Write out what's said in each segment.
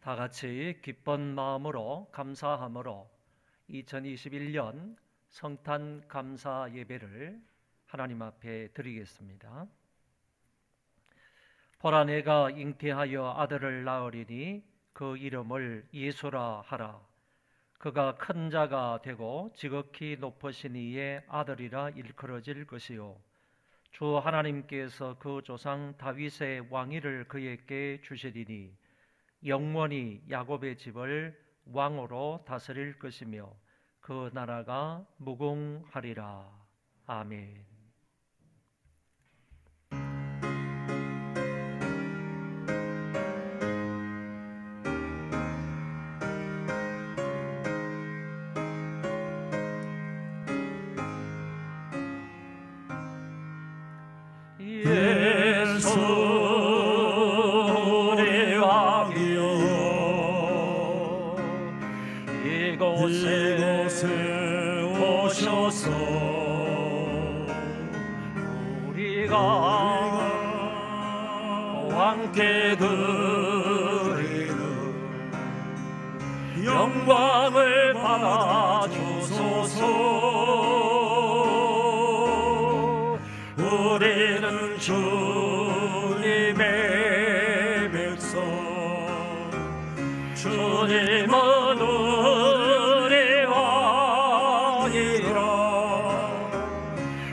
다 같이 기쁜 마음으로 감사함으로 2021년 성탄 감사 예배를 하나님 앞에 드리겠습니다. 보라 내가 잉태하여 아들을 낳으리니 그 이름을 예수라 하라. 그가 큰 자가 되고 지극히 높으신 이의 아들이라 일컬어질 것이요 주 하나님께서 그 조상 다윗의 왕위를 그에게 주시리니 영원히 야곱의 집을 왕으로 다스릴 것이며 그 나라가 무궁하리라. 아멘. 예수 우리 왕이여 이곳에 오셔서 우리가 함께 드리는 영광을 받아 주소서. 우리는 주님의 백성, 주님은 우리 왕이라.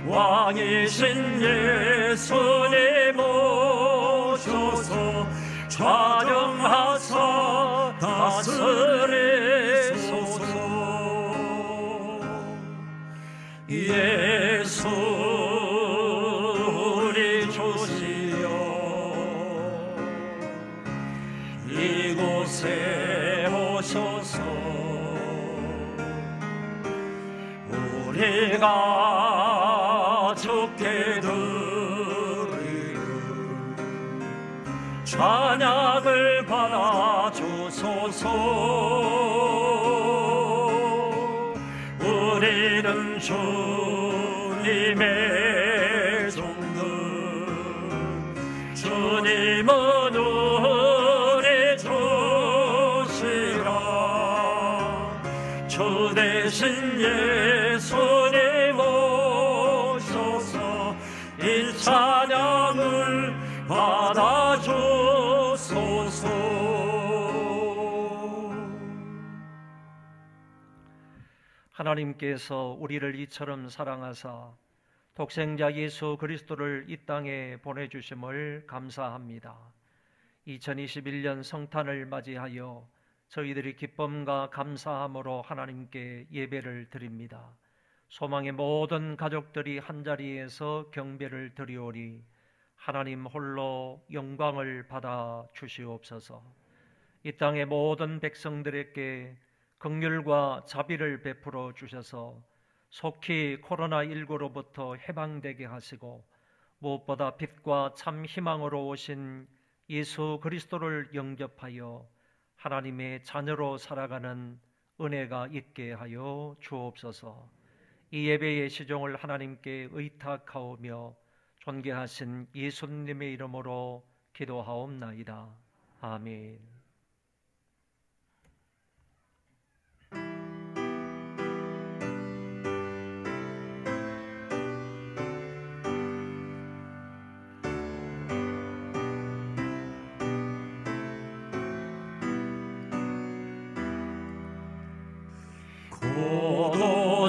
왕이신 예수님 오셔서 좌정하사 다스리소서. 예수 이곳에 오셔서 우리가 주께 드리는 찬양을 받아 주소서. 우리는 주님의 종들, 주님은 주 대신 예수님 오셔서 이 찬양을 받아주소서. 하나님께서 우리를 이처럼 사랑하사 독생자 예수 그리스도를 이 땅에 보내주심을 감사합니다. 2021년 성탄을 맞이하여 저희들이 기쁨과 감사함으로 하나님께 예배를 드립니다. 소망의 모든 가족들이 한자리에서 경배를 드리오니 하나님 홀로 영광을 받아 주시옵소서. 이 땅의 모든 백성들에게 긍휼과 자비를 베풀어 주셔서 속히 코로나19로부터 해방되게 하시고 무엇보다 빛과 참 희망으로 오신 예수 그리스도를 영접하여 하나님의 자녀로 살아가는 은혜가 있게 하여 주옵소서. 이 예배의 시종을 하나님께 의탁하오며 존귀하신 예수님의 이름으로 기도하옵나이다. 아멘.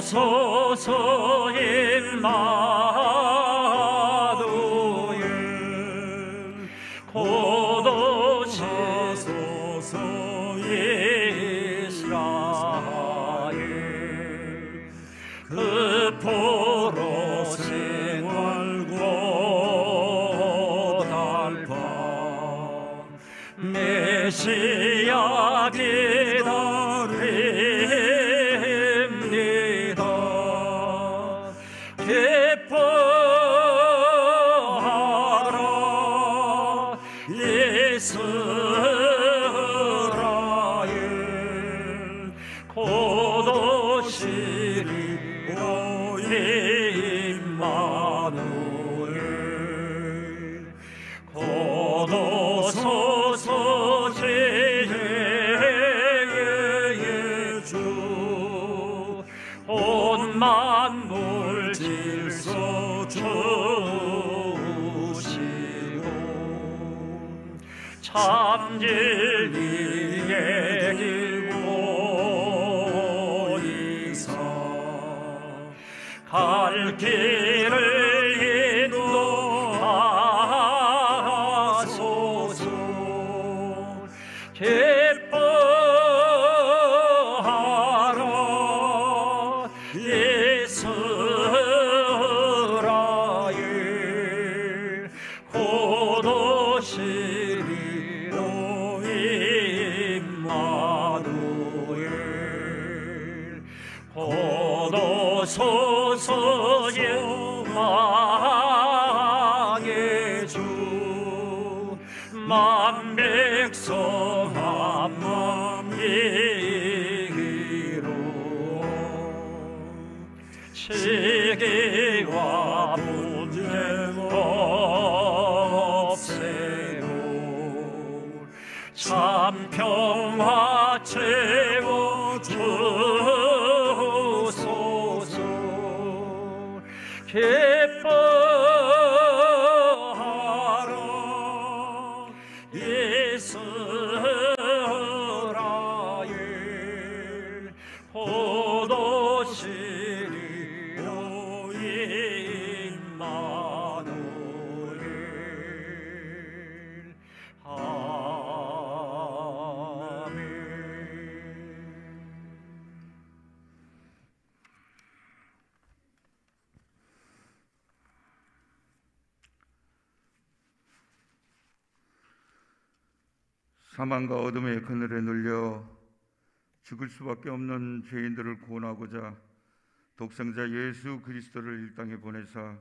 고도소서 임마누엘, 고도소서 이스라엘, 그 포로 생활 고달파 메시아 기뻐하라 이스라엘, 고도시리 우리 임마누엘, 고도소서 제일 물질소 주시고 참 진리의 길 보이사 갈 길을 인도하소서. 기뻐하라 이스라엘 곧 오시리로 임마누엘 곧 오소서 영광의 주 만백성 한마음 이기로 시기와 분쟁 없애고 참 평화 채워 주소서. 기뻐하라 이스라엘 곧 오시리로 임마누엘. 아멘. 사망과 어둠의 그늘에 눌려 죽을 수밖에 없는 죄인들을 구원하고자 독생자 예수 그리스도를 이 땅에 보내사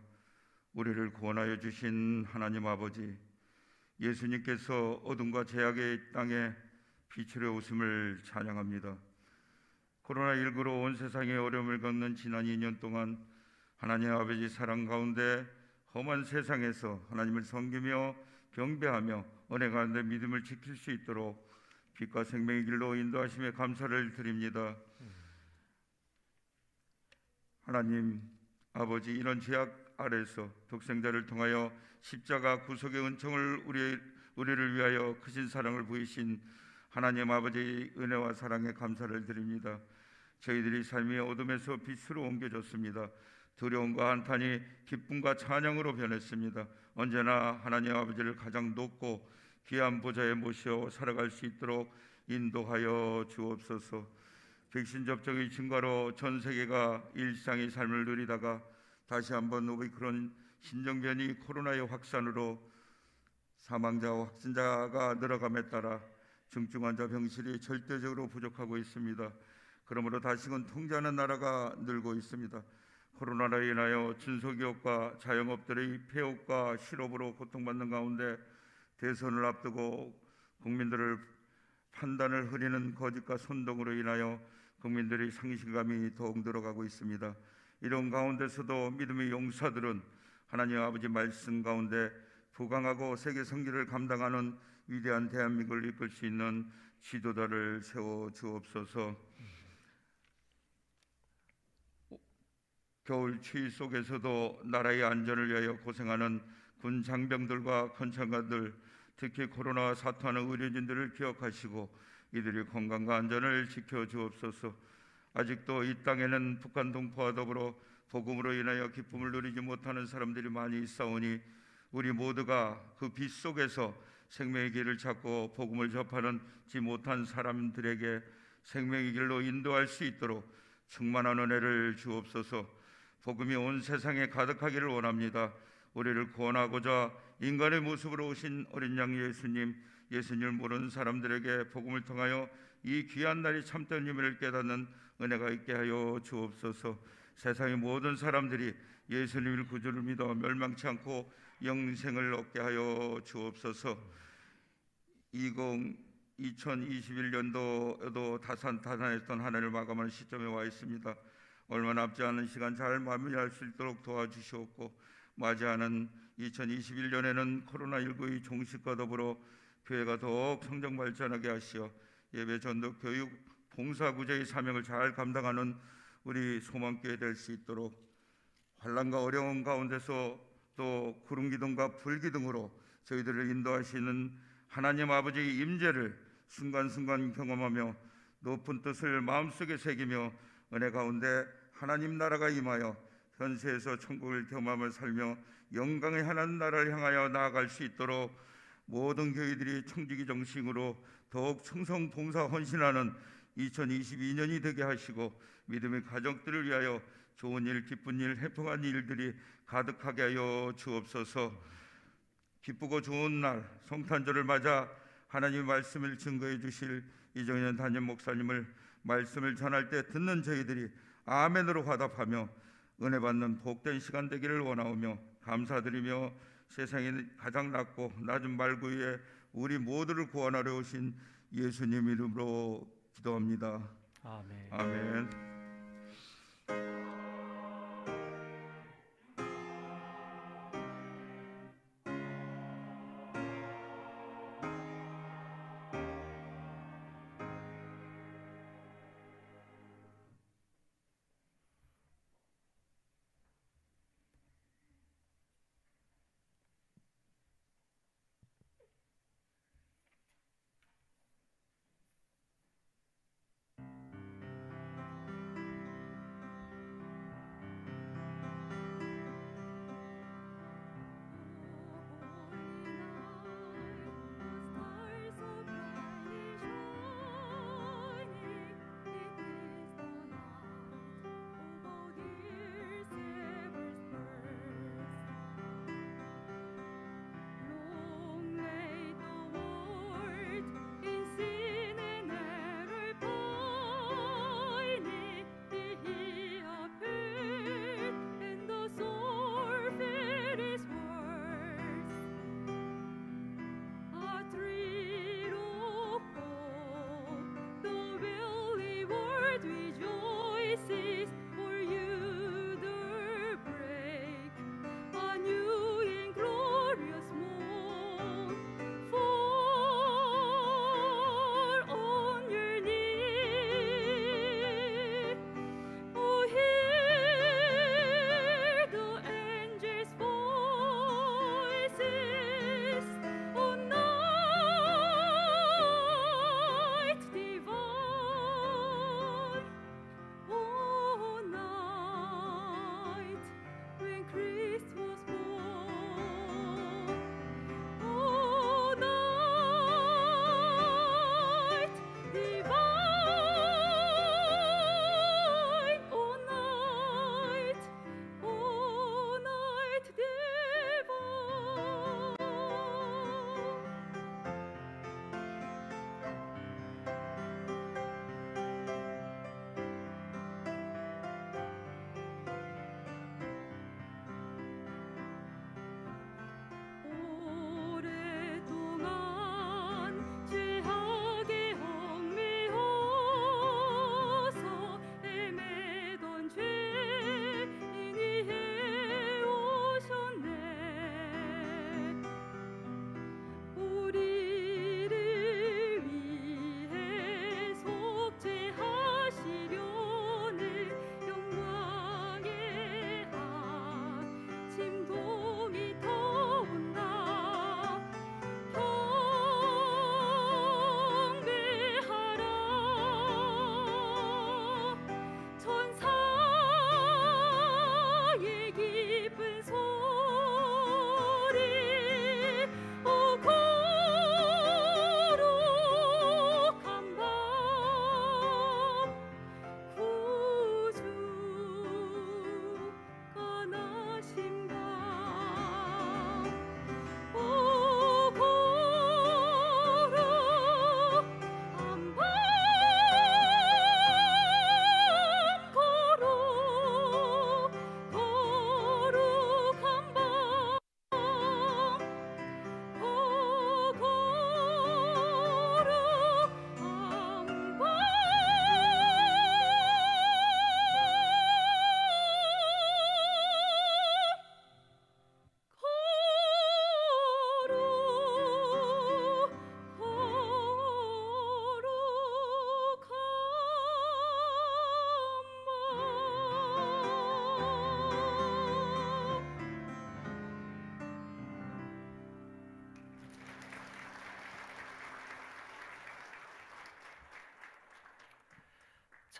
우리를 구원하여 주신 하나님 아버지, 예수님께서 어둠과 죄악의 땅에 빛으로 오심을 찬양합니다. 코로나19로 온 세상에 어려움을 겪는 지난 2년 동안 하나님 아버지 사랑 가운데 험한 세상에서 하나님을 섬기며 경배하며 은혜 가운데 믿음을 지킬 수 있도록 빛과 생명의 길로 인도하심에 감사를 드립니다. 하나님 아버지, 이런 죄악 아래서 독생자를 통하여 십자가 구속의 은총을 우리를 위하여 크신 사랑을 보이신 하나님 아버지의 은혜와 사랑에 감사를 드립니다. 저희들이 삶의 어둠에서 빛으로 옮겨졌습니다. 두려움과 한탄이 기쁨과 찬양으로 변했습니다. 언제나 하나님 아버지를 가장 높고 귀한 보좌에 모셔 살아갈 수 있도록 인도하여 주옵소서. 백신 접종의 증가로 전 세계가 일상의 삶을 누리다가 다시 한번 오미크론 신종변이 코로나의 확산으로 사망자와 확진자가 늘어감에 따라 중증 환자 병실이 절대적으로 부족하고 있습니다. 그러므로 다시금 통제하는 나라가 늘고 있습니다. 코로나로 인하여 중소기업과 자영업들의 폐업과 실업으로 고통받는 가운데 대선을 앞두고 국민들을 판단을 흐리는 거짓과 선동으로 인하여 국민들의 상실감이 더욱 늘어가고 있습니다. 이런 가운데서도 믿음의 용사들은 하나님 아버지 말씀 가운데 부강하고 세계 선교를 감당하는 위대한 대한민국을 이끌 수 있는 지도자를 세워 주옵소서. 겨울 추위 속에서도 나라의 안전을 위하여 고생하는 군 장병들과 건창관들, 특히 코로나와 사투하는 의료진들을 기억하시고 이들의 건강과 안전을 지켜 주옵소서. 아직도 이 땅에는 북한 동포와 더불어 복음으로 인하여 기쁨을 누리지 못하는 사람들이 많이 있사오니 우리 모두가 그 빛 속에서 생명의 길을 찾고 복음을 접하지 못한 사람들에게 생명의 길로 인도할 수 있도록 충만한 은혜를 주옵소서. 복음이 온 세상에 가득하기를 원합니다. 우리를 구원하고자 인간의 모습으로 오신 어린 양 예수님, 예수님을 모르는 사람들에게 복음을 통하여 이 귀한 날이 참된 의미를 깨닫는 은혜가 있게 하여 주옵소서. 세상의 모든 사람들이 예수님을 구주를 믿어 멸망치 않고 영생을 얻게 하여 주옵소서. 2021년도에도 다산다산했던 한 해를 마감하는 시점에 와 있습니다. 얼마 남지 않은 시간 잘 마무리할 수 있도록 도와주시옵고, 맞이하는 2021년에는 코로나19의 종식과 더불어 교회가 더욱 성장 발전하게 하시어 예배, 전도, 교육, 봉사, 구제의 사명을 잘 감당하는 우리 소망교회 될 수 있도록 환난과 어려움 가운데서 또 구름 기둥과 불 기둥으로 저희들을 인도하시는 하나님 아버지의 임재를 순간순간 경험하며 높은 뜻을 마음속에 새기며 은혜 가운데 하나님 나라가 임하여 현세에서 천국을 경험하며 살며 영광의 하나님 나라를 향하여 나아갈 수 있도록 모든 교회들이 청지기 정신으로 더욱 충성 봉사 헌신하는 2022년이 되게 하시고 믿음의 가정들을 위하여 좋은 일, 기쁜 일, 해평한 일들이 가득하게 하여 주옵소서. 기쁘고 좋은 날 성탄절을 맞아 하나님의 말씀을 증거해 주실 이정현 담임 목사님을 말씀을 전할 때 듣는 저희들이 아멘으로 화답하며 은혜 받는 복된 시간 되기를 원하오며 감사드리며 세상에 가장 낮고 낮은 말구 위에 우리 모두를 구원하려 오신 예수님 이름으로 기도합니다. 아멘. 아멘.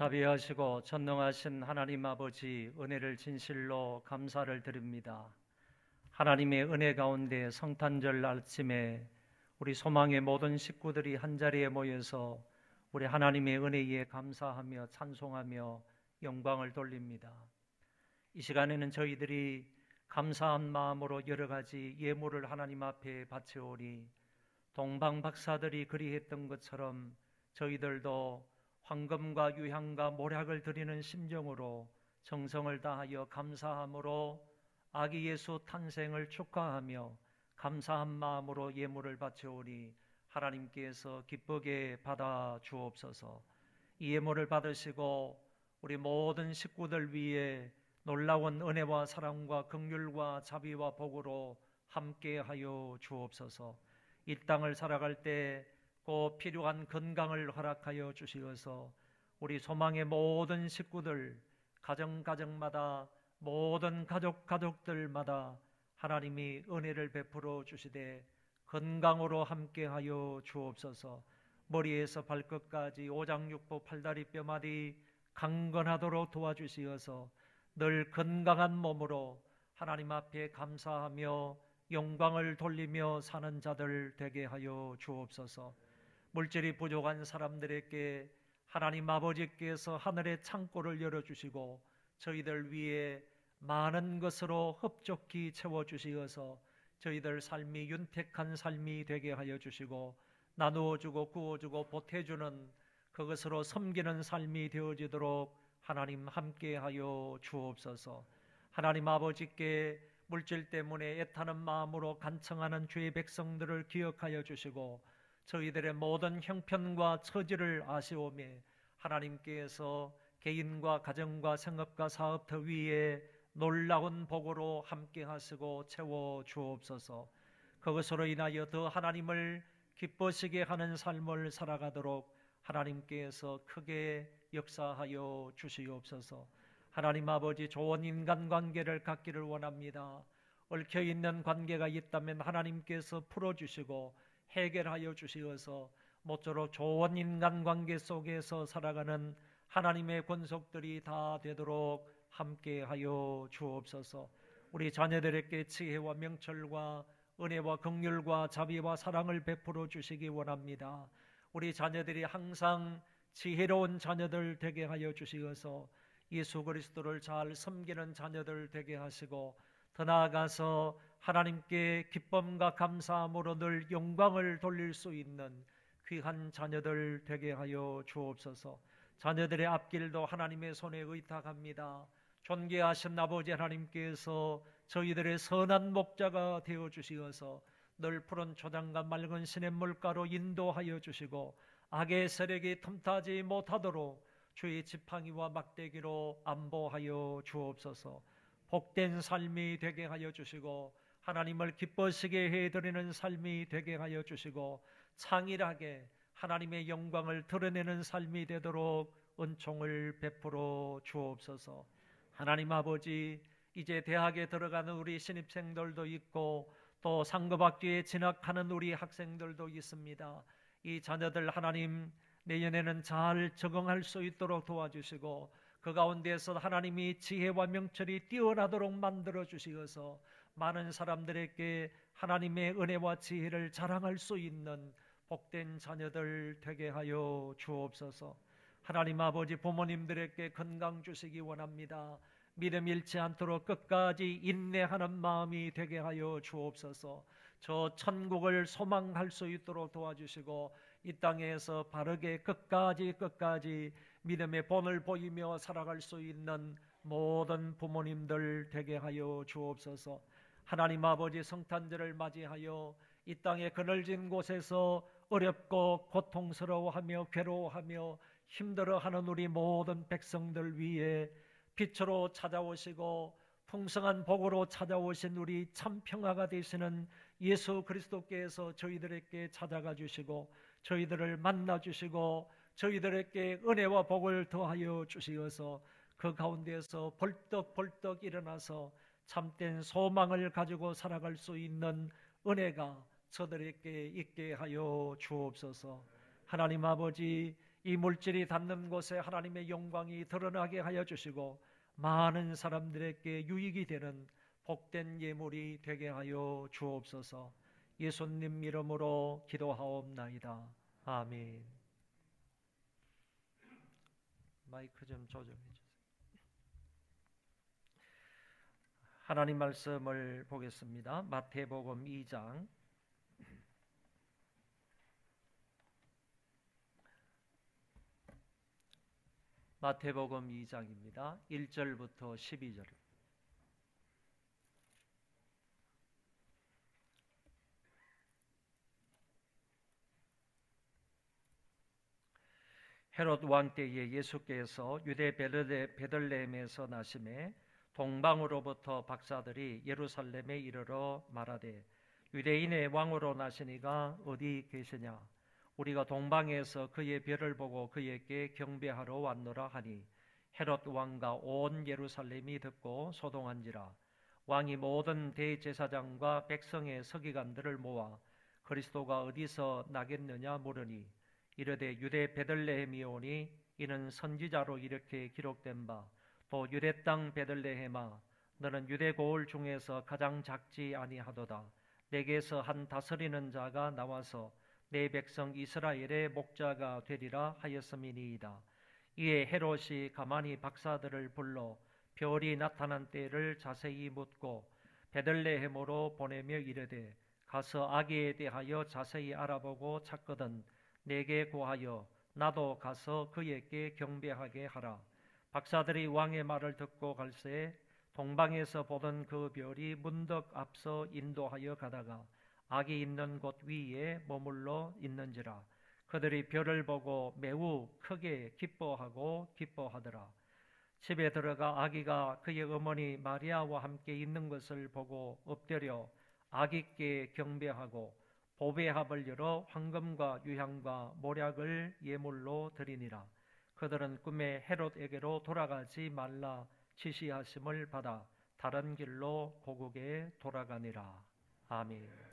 자비하시고 전능하신 하나님 아버지, 은혜를 진실로 감사를 드립니다. 하나님의 은혜 가운데 성탄절 아침에 우리 소망의 모든 식구들이 한자리에 모여서 우리 하나님의 은혜에 감사하며 찬송하며 영광을 돌립니다. 이 시간에는 저희들이 감사한 마음으로 여러 가지 예물을 하나님 앞에 바치오니 동방 박사들이 그리했던 것처럼 저희들도 황금과 유향과 모략을 드리는 심정으로 정성을 다하여 감사함으로 아기 예수 탄생을 축하하며 감사한 마음으로 예물을 바치오니 하나님께서 기쁘게 받아 주옵소서. 이 예물을 받으시고 우리 모든 식구들 위에 놀라운 은혜와 사랑과 긍휼과 자비와 복으로 함께하여 주옵소서. 이 땅을 살아갈 때 꼭 필요한 건강을 허락하여 주시어서 우리 소망의 모든 식구들, 가정마다 모든 가족들마다 하나님이 은혜를 베풀어 주시되 건강으로 함께하여 주옵소서. 머리에서 발끝까지 오장육부 팔다리 뼈마디 강건하도록 도와주시어서 늘 건강한 몸으로 하나님 앞에 감사하며 영광을 돌리며 사는 자들 되게 하여 주옵소서. 물질이 부족한 사람들에게 하나님 아버지께서 하늘의 창고를 열어주시고 저희들 위에 많은 것으로 흡족히 채워주시어서 저희들 삶이 윤택한 삶이 되게 하여 주시고 나누어주고 구워주고 보태주는 그것으로 섬기는 삶이 되어지도록 하나님 함께하여 주옵소서. 하나님 아버지께 물질 때문에 애타는 마음으로 간청하는 주의 백성들을 기억하여 주시고 저희들의 모든 형편과 처지를 아시오며 하나님께서 개인과 가정과 생업과 사업터 위에 놀라운 복으로 함께 하시고 채워 주옵소서. 그것으로 인하여 더 하나님을 기뻐시게 하는 삶을 살아가도록 하나님께서 크게 역사하여 주시옵소서. 하나님 아버지, 좋은 인간관계를 갖기를 원합니다. 얽혀있는 관계가 있다면 하나님께서 풀어주시고 해결하여 주시어서 모쪼록 좋은 인간관계 속에서 살아가는 하나님의 권속들이 다 되도록 함께하여 주옵소서. 우리 자녀들에게 지혜와 명철과 은혜와 긍휼과 자비와 사랑을 베풀어 주시기 원합니다. 우리 자녀들이 항상 지혜로운 자녀들 되게 하여 주시어서 예수 그리스도를 잘 섬기는 자녀들 되게 하시고 더 나아가서 하나님께 기쁨과 감사함으로 늘 영광을 돌릴 수 있는 귀한 자녀들 되게 하여 주옵소서. 자녀들의 앞길도 하나님의 손에 의탁합니다. 존귀하신 아버지 하나님께서 저희들의 선한 목자가 되어 주시어서 늘 푸른 초장과 맑은 시냇물가로 인도하여 주시고 악의 세력이 틈타지 못하도록 주의 지팡이와 막대기로 안보하여 주옵소서. 복된 삶이 되게 하여 주시고 하나님을 기뻐시게 해드리는 삶이 되게 하여 주시고 창일하게 하나님의 영광을 드러내는 삶이 되도록 은총을 베풀어 주옵소서. 하나님 아버지, 이제 대학에 들어가는 우리 신입생들도 있고 또 상급학교에 진학하는 우리 학생들도 있습니다. 이 자녀들 하나님 내년에는 잘 적응할 수 있도록 도와주시고 그 가운데서 하나님이 지혜와 명철이 뛰어나도록 만들어 주시어서 많은 사람들에게 하나님의 은혜와 지혜를 자랑할 수 있는 복된 자녀들 되게 하여 주옵소서. 하나님 아버지, 부모님들에게 건강 주시기 원합니다. 믿음 잃지 않도록 끝까지 인내하는 마음이 되게 하여 주옵소서. 저 천국을 소망할 수 있도록 도와주시고 이 땅에서 바르게 끝까지 믿음의 본을 보이며 살아갈 수 있는 모든 부모님들 되게 하여 주옵소서. 하나님 아버지, 성탄절을 맞이하여 이 땅의 그늘진 곳에서 어렵고 고통스러워하며 괴로워하며 힘들어하는 우리 모든 백성들 위해 빛으로 찾아오시고 풍성한 복으로 찾아오신 우리 참 평화가 되시는 예수 그리스도께서 저희들에게 찾아가 주시고 저희들을 만나 주시고 저희들에게 은혜와 복을 더하여 주시어서 그 가운데서 벌떡 일어나서 참된 소망을 가지고 살아갈 수 있는 은혜가 저들에게 있게 하여 주옵소서. 하나님 아버지, 이 물질이 닿는 곳에 하나님의 영광이 드러나게 하여 주시고 많은 사람들에게 유익이 되는 복된 예물이 되게 하여 주옵소서. 예수님 이름으로 기도하옵나이다. 아멘. 마이크 좀 조정해 주세요. 하나님 말씀을 보겠습니다. 마태복음 2장 마태복음 2장입니다. 1절부터 12절. 헤롯 왕 때에 예수께서 유대 베들레헴에서 나심에 동방으로부터 박사들이 예루살렘에 이르러 말하되 유대인의 왕으로 나시니가 어디 계시냐? 우리가 동방에서 그의 별을 보고 그에게 경배하러 왔노라 하니 헤롯 왕과 온 예루살렘이 듣고 소동한지라. 왕이 모든 대제사장과 백성의 서기관들을 모아 그리스도가 어디서 나겠느냐 물으니 이르되 유대 베들레헴이오니 이는 선지자로 이렇게 기록된 바 또 유대 땅 베들레헴아 너는 유대 고을 중에서 가장 작지 아니하도다. 내게서 한 다스리는 자가 나와서 내 백성 이스라엘의 목자가 되리라 하였음이니이다. 이에 헤롯이 가만히 박사들을 불러 별이 나타난 때를 자세히 묻고 베들레헴으로 보내며 이르되 가서 아기에 대하여 자세히 알아보고 찾거든 내게 고하여 나도 가서 그에게 경배하게 하라. 박사들이 왕의 말을 듣고 갈새 동방에서 보던 그 별이 문득 앞서 인도하여 가다가 아기 있는 곳 위에 머물러 있는지라. 그들이 별을 보고 매우 크게 기뻐하더라. 집에 들어가 아기가 그의 어머니 마리아와 함께 있는 것을 보고 엎드려 아기께 경배하고 보배합을 열어 황금과 유향과 모략을 예물로 드리니라. 그들은 꿈에 헤롯에게로 돌아가지 말라 지시하심을 받아 다른 길로 고국에 돌아가니라. 아멘.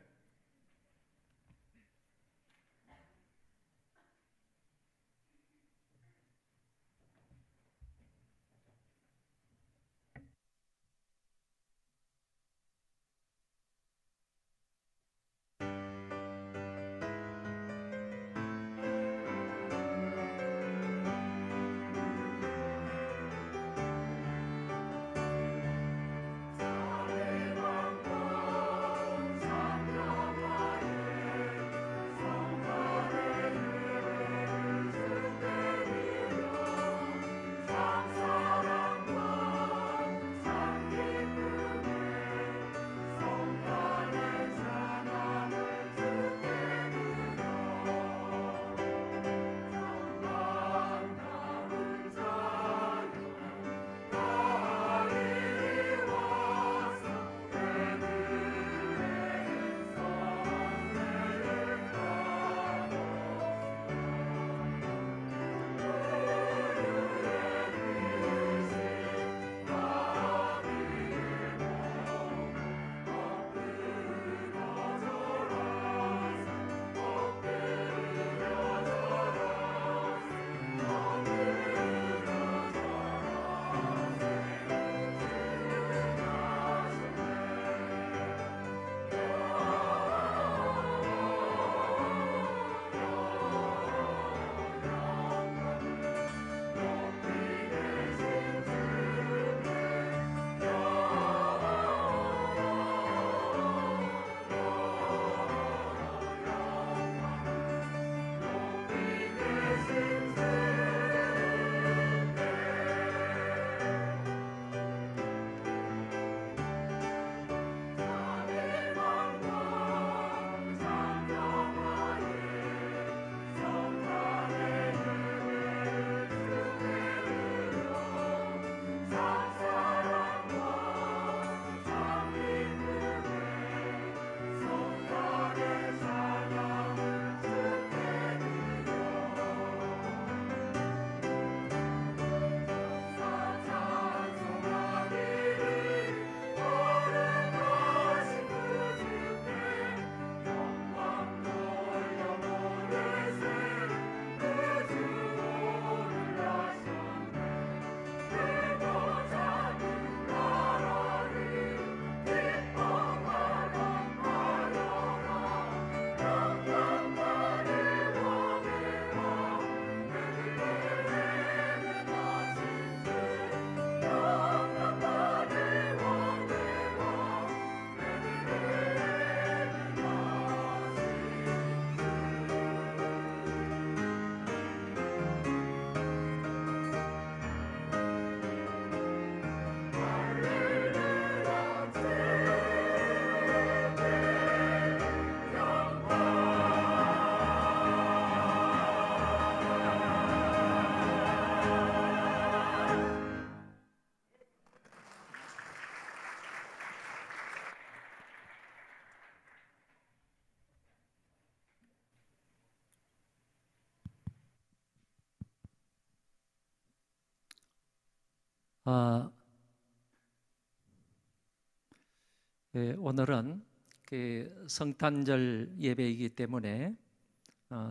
오늘은 그 성탄절 예배이기 때문에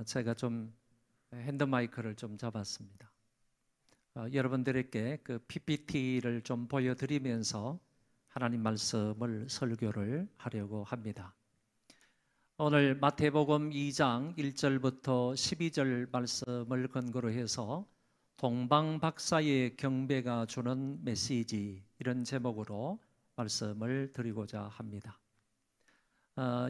제가 좀 핸드마이크를 좀 잡았습니다. 여러분들에게 그 PPT를 좀 보여드리면서 하나님 말씀을 설교를 하려고 합니다. 오늘 마태복음 2장 1절부터 12절 말씀을 근거로 해서 동방박사의 경배가 주는 메시지, 이런 제목으로 말씀을 드리고자 합니다.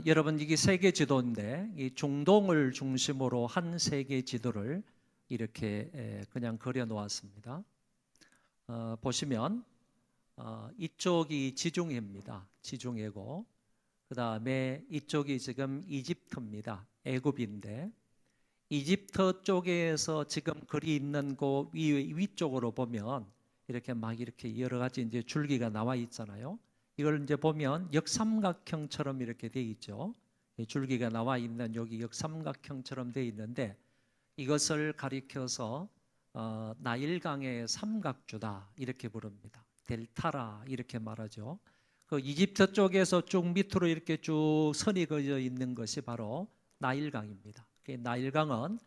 여러분, 이게 세계 지도인데 이 중동을 중심으로 한 세계 지도를 이렇게 그냥 그려 놓았습니다. 보시면 이쪽이 지중해입니다. 지중해고, 그 다음에 이쪽이 지금 이집트입니다. 애굽인데, 이집트 쪽에서 지금 글이 있는 곳 위쪽으로 보면 이렇게 막 이렇게 여러 가지 이제 줄기가 나와 있잖아요. 이걸 이제 보면 역삼각형처럼 이렇게 돼 있죠. 줄기가 나와 있는 여기 역삼각형처럼 돼 있는데, 이것을 가리켜서 나일강의 삼각주다 이렇게 부릅니다. 델타라 이렇게 말하죠. 그 이집트 쪽에서 쭉 밑으로 이렇게 쭉 선이 그어져 있는 것이 바로 나일강입니다. 나일강은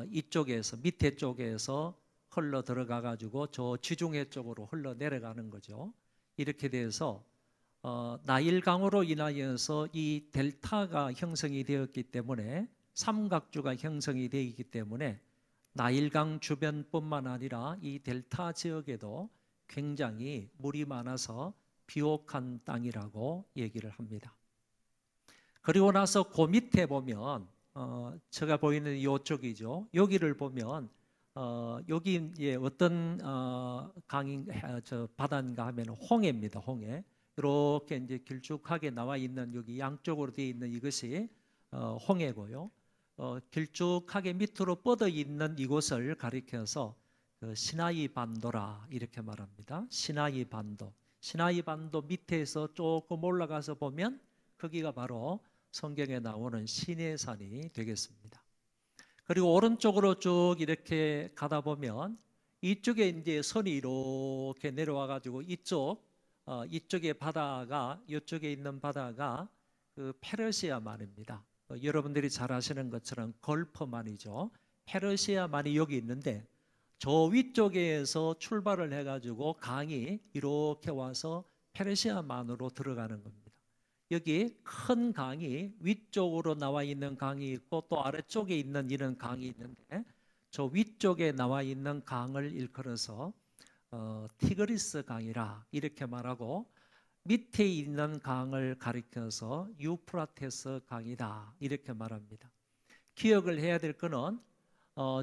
이쪽에서, 밑에 쪽에서 흘러 들어가 가지고 저 지중해 쪽으로 흘러 내려가는 거죠. 이렇게 돼서 나일강으로 인하여서 이 델타가 형성이 되었기 때문에, 삼각주가 형성이 되어 있기 때문에 나일강 주변뿐만 아니라 이 델타 지역에도 굉장히 물이 많아서 비옥한 땅이라고 얘기를 합니다. 그리고 나서 그 밑에 보면 제가 보이는 이쪽이죠. 여기를 보면 여기 어떤 강인 바다인가 하면 홍해입니다. 홍해. 이렇게 이제 길쭉하게 나와 있는 여기 양쪽으로 되어 있는 이것이 홍해고요. 길쭉하게 밑으로 뻗어 있는 이곳을 가리켜서 그 시나이 반도라 이렇게 말합니다. 시나이 반도. 시나이 반도 밑에서 조금 올라가서 보면 거기가 바로 성경에 나오는 시내산이 되겠습니다. 그리고 오른쪽으로 쭉 이렇게 가다 보면 이쪽에 이제 선이 이렇게 내려와 가지고 이쪽의 바다가, 이쪽에 있는 바다가 그 페르시아만입니다. 여러분들이 잘 아시는 것처럼 걸프만이죠. 페르시아만이 여기 있는데, 저 위쪽에서 출발을 해가지고 강이 이렇게 와서 페르시아만으로 들어가는 겁니다. 여기 큰 강이, 위쪽으로 나와 있는 강이 있고 또 아래쪽에 있는 이런 강이 있는데, 저 위쪽에 나와 있는 강을 일컬어서 티그리스 강이라 이렇게 말하고, 밑에 있는 강을 가리켜서 유프라테스 강이다 이렇게 말합니다. 기억을 해야 될 것은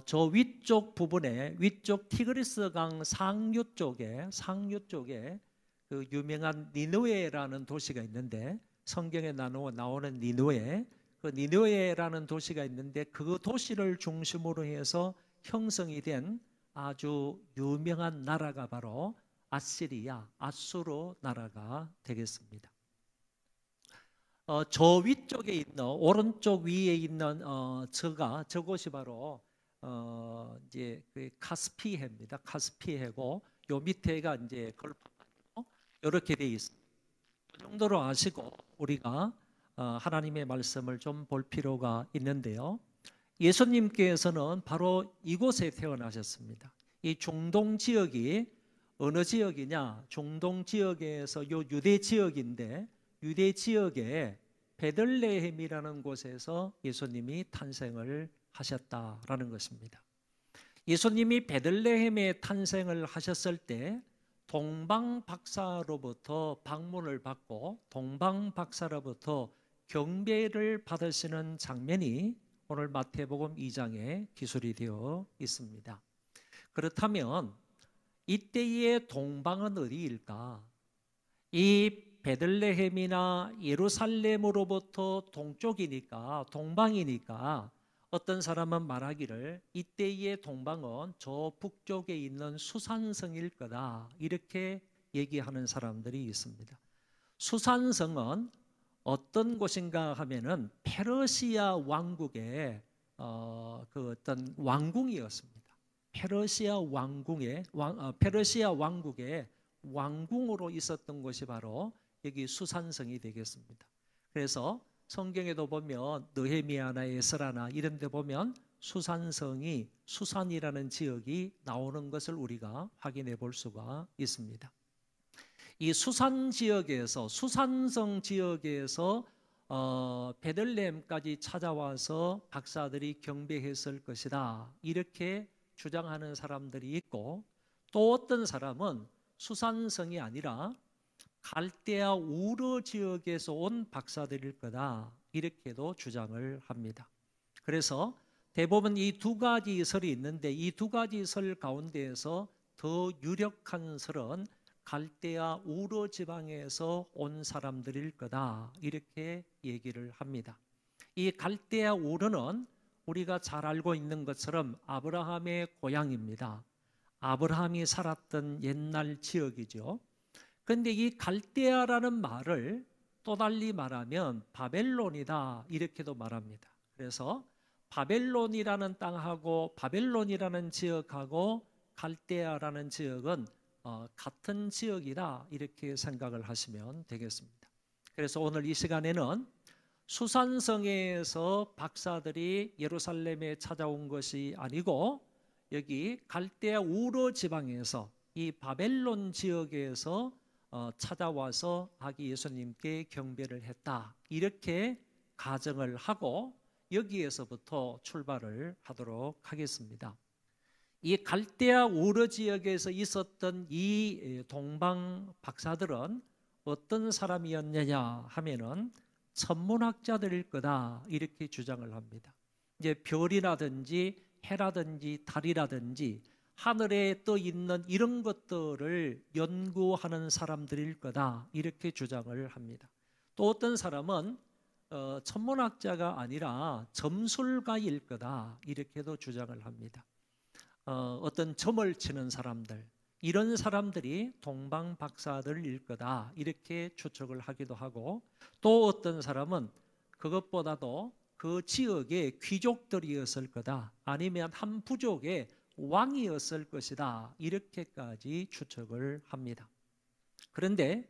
저 위쪽 부분에, 위쪽 티그리스 강 상류 쪽에 그 유명한 니느웨라는 도시가 있는데, 성경에 나오는 니느웨, 그 니느웨라는 도시가 있는데, 그 도시를 중심으로 해서 형성이 된 아주 유명한 나라가 바로 아시리아, 아수르 나라가 되겠습니다. 저 위쪽에 있는, 오른쪽 위에 있는 저곳이 바로 이제 그 카스피해입니다. 카스피해고, 요 밑에가 이제 걸프, 이렇게 돼 있습니다. 그 정도로 아시고 우리가 하나님의 말씀을 좀 볼 필요가 있는데요. 예수님께서는 바로 이곳에 태어나셨습니다. 이 중동 지역이 어느 지역이냐? 중동 지역에서 요 유대 지역인데, 유대 지역에 베들레헴이라는 곳에서 예수님이 탄생을 하셨다라는 것입니다. 예수님이 베들레헴에 탄생을 하셨을 때 동방박사로부터 방문을 받고 동방박사로부터 경배를 받으시는 장면이 오늘 마태복음 2장에 기술이 되어 있습니다. 그렇다면 이때의 동방은 어디일까? 이 베들레헴이나 예루살렘으로부터 동쪽이니까, 동방이니까 어떤 사람은 말하기를 이때의 동방은 저 북쪽에 있는 수산성일 거다 이렇게 얘기하는 사람들이 있습니다. 수산성은 어떤 곳인가 하면은 페르시아 왕국의 그 어떤 왕궁이었습니다. 페르시아 왕국의 왕궁으로 있었던 곳이 바로 여기 수산성이 되겠습니다. 그래서 성경에도 보면 느헤미야나 에스라나 이런 데 보면 수산성이 수산이라는 지역이 나오는 것을 우리가 확인해 볼 수가 있습니다. 이 수산 지역에서 수산성 지역에서 베들레헴까지 찾아와서 박사들이 경배했을 것이다 이렇게 주장하는 사람들이 있고, 또 어떤 사람은 수산성이 아니라 갈대아 우르 지역에서 온 박사들일 거다 이렇게도 주장을 합니다. 그래서 대부분 이 두 가지 설이 있는데 이 두 가지 설 가운데에서 더 유력한 설은 갈대아 우르 지방에서 온 사람들일 거다 이렇게 얘기를 합니다. 이 갈대아 우르는 우리가 잘 알고 있는 것처럼 아브라함의 고향입니다. 아브라함이 살았던 옛날 지역이죠. 그런데 이 갈대아라는 말을 또 달리 말하면 바벨론이다 이렇게도 말합니다. 그래서 바벨론이라는 땅하고 바벨론이라는 지역하고 갈대아라는 지역은 같은 지역이다 이렇게 생각을 하시면 되겠습니다. 그래서 오늘 이 시간에는 수산성에서 박사들이 예루살렘에 찾아온 것이 아니고 여기 갈대아 우르 지방에서 이 바벨론 지역에서 찾아와서 아기 예수님께 경배를 했다 이렇게 가정을 하고 여기에서부터 출발을 하도록 하겠습니다. 이 갈대아 우르 지역에서 있었던 이 동방 박사들은 어떤 사람이었느냐 하면은 천문학자들일 거다 이렇게 주장을 합니다. 이제 별이라든지 해라든지 달이라든지 하늘에 떠 있는 이런 것들을 연구하는 사람들일 거다 이렇게 주장을 합니다. 또 어떤 사람은 천문학자가 아니라 점술가일 거다 이렇게도 주장을 합니다. 어떤 점을 치는 사람들, 이런 사람들이 동방 박사들일 거다 이렇게 추측을 하기도 하고, 또 어떤 사람은 그것보다도 그 지역의 귀족들이었을 거다 아니면 한 부족의 왕이었을 것이다 이렇게까지 추측을 합니다. 그런데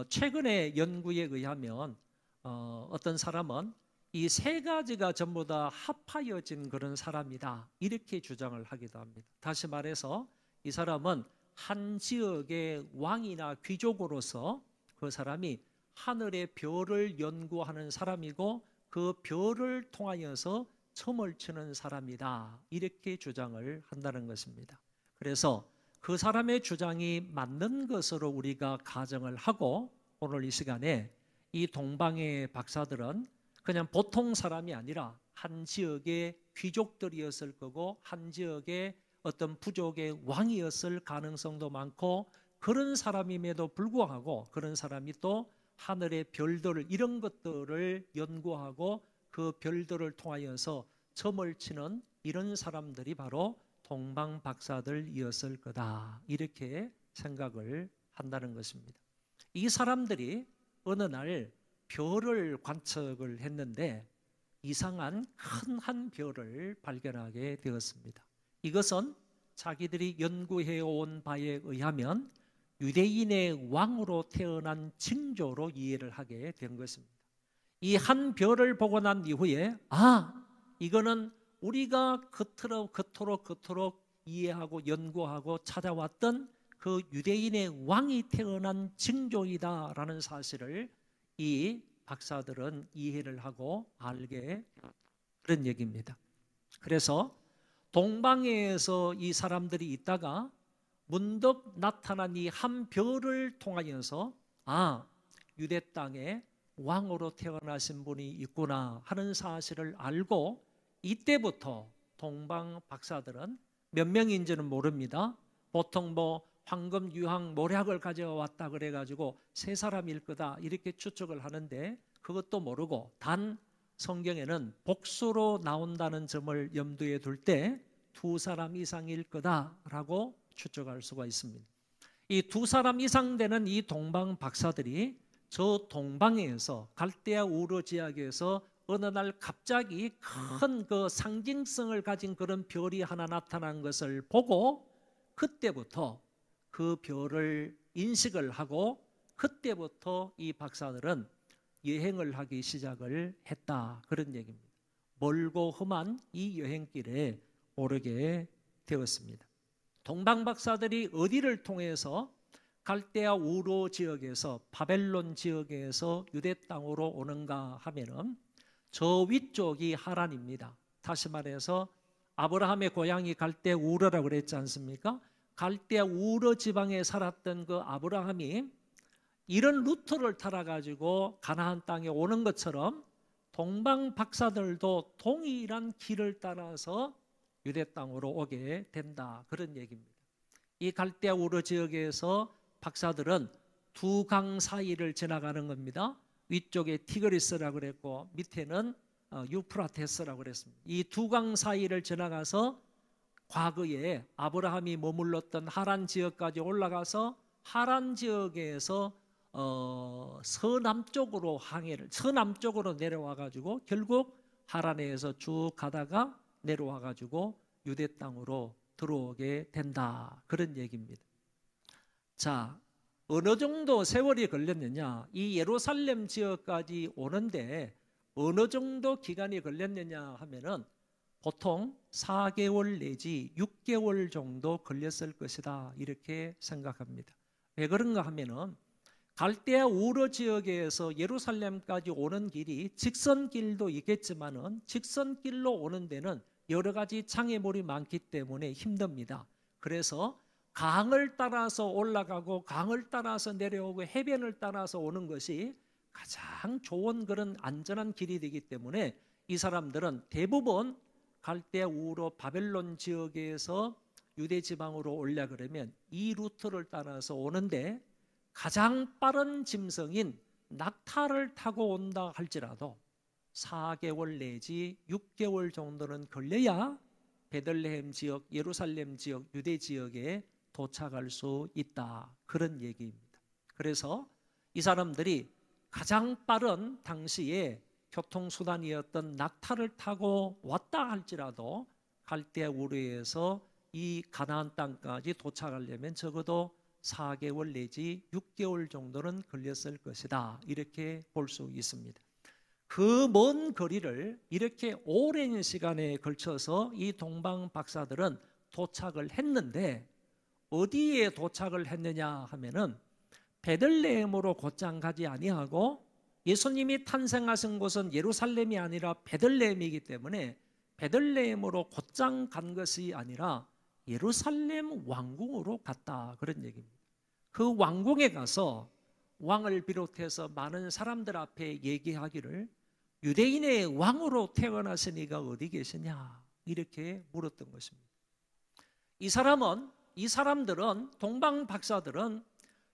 최근의 연구에 의하면 어떤 사람은 이 세 가지가 전부 다 합하여진 그런 사람이다 이렇게 주장을 하기도 합니다. 다시 말해서 이 사람은 한 지역의 왕이나 귀족으로서 그 사람이 하늘의 별을 연구하는 사람이고 그 별을 통하여서 점을 치는 사람이다 이렇게 주장을 한다는 것입니다. 그래서 그 사람의 주장이 맞는 것으로 우리가 가정을 하고 오늘 이 시간에 이 동방의 박사들은 그냥 보통 사람이 아니라 한 지역의 귀족들이었을 거고 한 지역의 어떤 부족의 왕이었을 가능성도 많고, 그런 사람임에도 불구하고 그런 사람이 또 하늘의 별들을 이런 것들을 연구하고 그 별들을 통하여서 점을 치는 이런 사람들이 바로 동방 박사들이었을 거다 이렇게 생각을 한다는 것입니다. 이 사람들이 어느 날 별을 관측을 했는데 이상한 큰 한 별을 발견하게 되었습니다. 이것은 자기들이 연구해 온 바에 의하면 유대인의 왕으로 태어난 징조로 이해를 하게 된 것입니다. 이 한 별을 보고 난 이후에 이거는 우리가 그토록 이해하고 연구하고 찾아왔던 그 유대인의 왕이 태어난 징조이다라는 사실을 이 박사들은 이해를 하고 알게 그런 얘기입니다. 그래서 동방에서 이 사람들이 있다가 문득 나타난 이 한 별을 통하여서 유대 땅에 왕으로 태어나신 분이 있구나 하는 사실을 알고, 이때부터 동방 박사들은 몇 명인지는 모릅니다. 보통 황금 유황 모략을 가져왔다 그래가지고 세 사람일 거다 이렇게 추측을 하는데 그것도 모르고 단 성경에는 복수로 나온다는 점을 염두에 둘 때 두 사람 이상일 거다라고 추측할 수가 있습니다. 이 두 사람 이상 되는 이 동방 박사들이 저 동방에서 갈대아 우르 지역에서 어느 날 갑자기 큰 그 상징성을 가진 그런 별이 하나 나타난 것을 보고 그때부터 그 별을 인식을 하고 그때부터 이 박사들은 여행을 하기 시작을 했다, 그런 얘기입니다. 멀고 험한 이 여행길에 오르게 되었습니다. 동방 박사들이 어디를 통해서 갈대아 우르 지역에서 바벨론 지역에서 유대 땅으로 오는가 하면은 저 위쪽이 하란입니다. 다시 말해서 아브라함의 고향이 갈대아 우르라고 그랬지 않습니까? 갈대아 우르 지방에 살았던 그 아브라함이 이런 루트를 타라가지고 가나안 땅에 오는 것처럼 동방 박사들도 동일한 길을 따라서 유대 땅으로 오게 된다, 그런 얘기입니다. 이 갈대아 우르 지역에서 박사들은 두 강 사이를 지나가는 겁니다. 위쪽에 티그리스라고 그랬고 밑에는 유프라테스라고 그랬습니다. 이 두 강 사이를 지나가서 과거에 아브라함이 머물렀던 하란 지역까지 올라가서 하란 지역에서 서남쪽으로 항해를, 서남쪽으로 내려와 가지고 결국 하란에서 쭉 가다가 내려와 가지고 유대 땅으로 들어오게 된다, 그런 얘기입니다. 자, 어느 정도 세월이 걸렸느냐, 이 예루살렘 지역까지 오는데 어느 정도 기간이 걸렸느냐 하면은 보통 4개월 내지 6개월 정도 걸렸을 것이다, 이렇게 생각합니다. 왜 그런가 하면은 갈대아 우르 지역에서 예루살렘까지 오는 길이 직선길도 있겠지만은 직선길로 오는 데는 여러 가지 장애물이 많기 때문에 힘듭니다. 그래서 강을 따라서 올라가고 강을 따라서 내려오고 해변을 따라서 오는 것이 가장 좋은 그런 안전한 길이 되기 때문에 이 사람들은 대부분 갈대아 우르 바벨론 지역에서 유대 지방으로 오려 그러면 이 루트를 따라서 오는데 가장 빠른 짐승인 낙타를 타고 온다 할지라도 4개월 내지 6개월 정도는 걸려야 베들레헴 지역, 예루살렘 지역, 유대 지역에 도착할 수 있다, 그런 얘기입니다. 그래서 이 사람들이 가장 빠른 당시에 교통수단이었던 낙타를 타고 왔다 할지라도 갈대아 우르에서 이 가나안 땅까지 도착하려면 적어도 4개월 내지 6개월 정도는 걸렸을 것이다, 이렇게 볼 수 있습니다. 그 먼 거리를 이렇게 오랜 시간에 걸쳐서 이 동방 박사들은 도착을 했는데 어디에 도착을 했느냐 하면은 베들레헴으로 곧장 가지 아니하고 예수님이 탄생하신 곳은 예루살렘이 아니라 베들레헴이기 때문에 베들레헴으로 곧장 간 것이 아니라 예루살렘 왕궁으로 갔다, 그런 얘기입니다. 그 왕궁에 가서 왕을 비롯해서 많은 사람들 앞에 얘기하기를 유대인의 왕으로 태어나신 이가 어디 계시냐, 이렇게 물었던 것입니다. 이 사람들은 동방 박사들은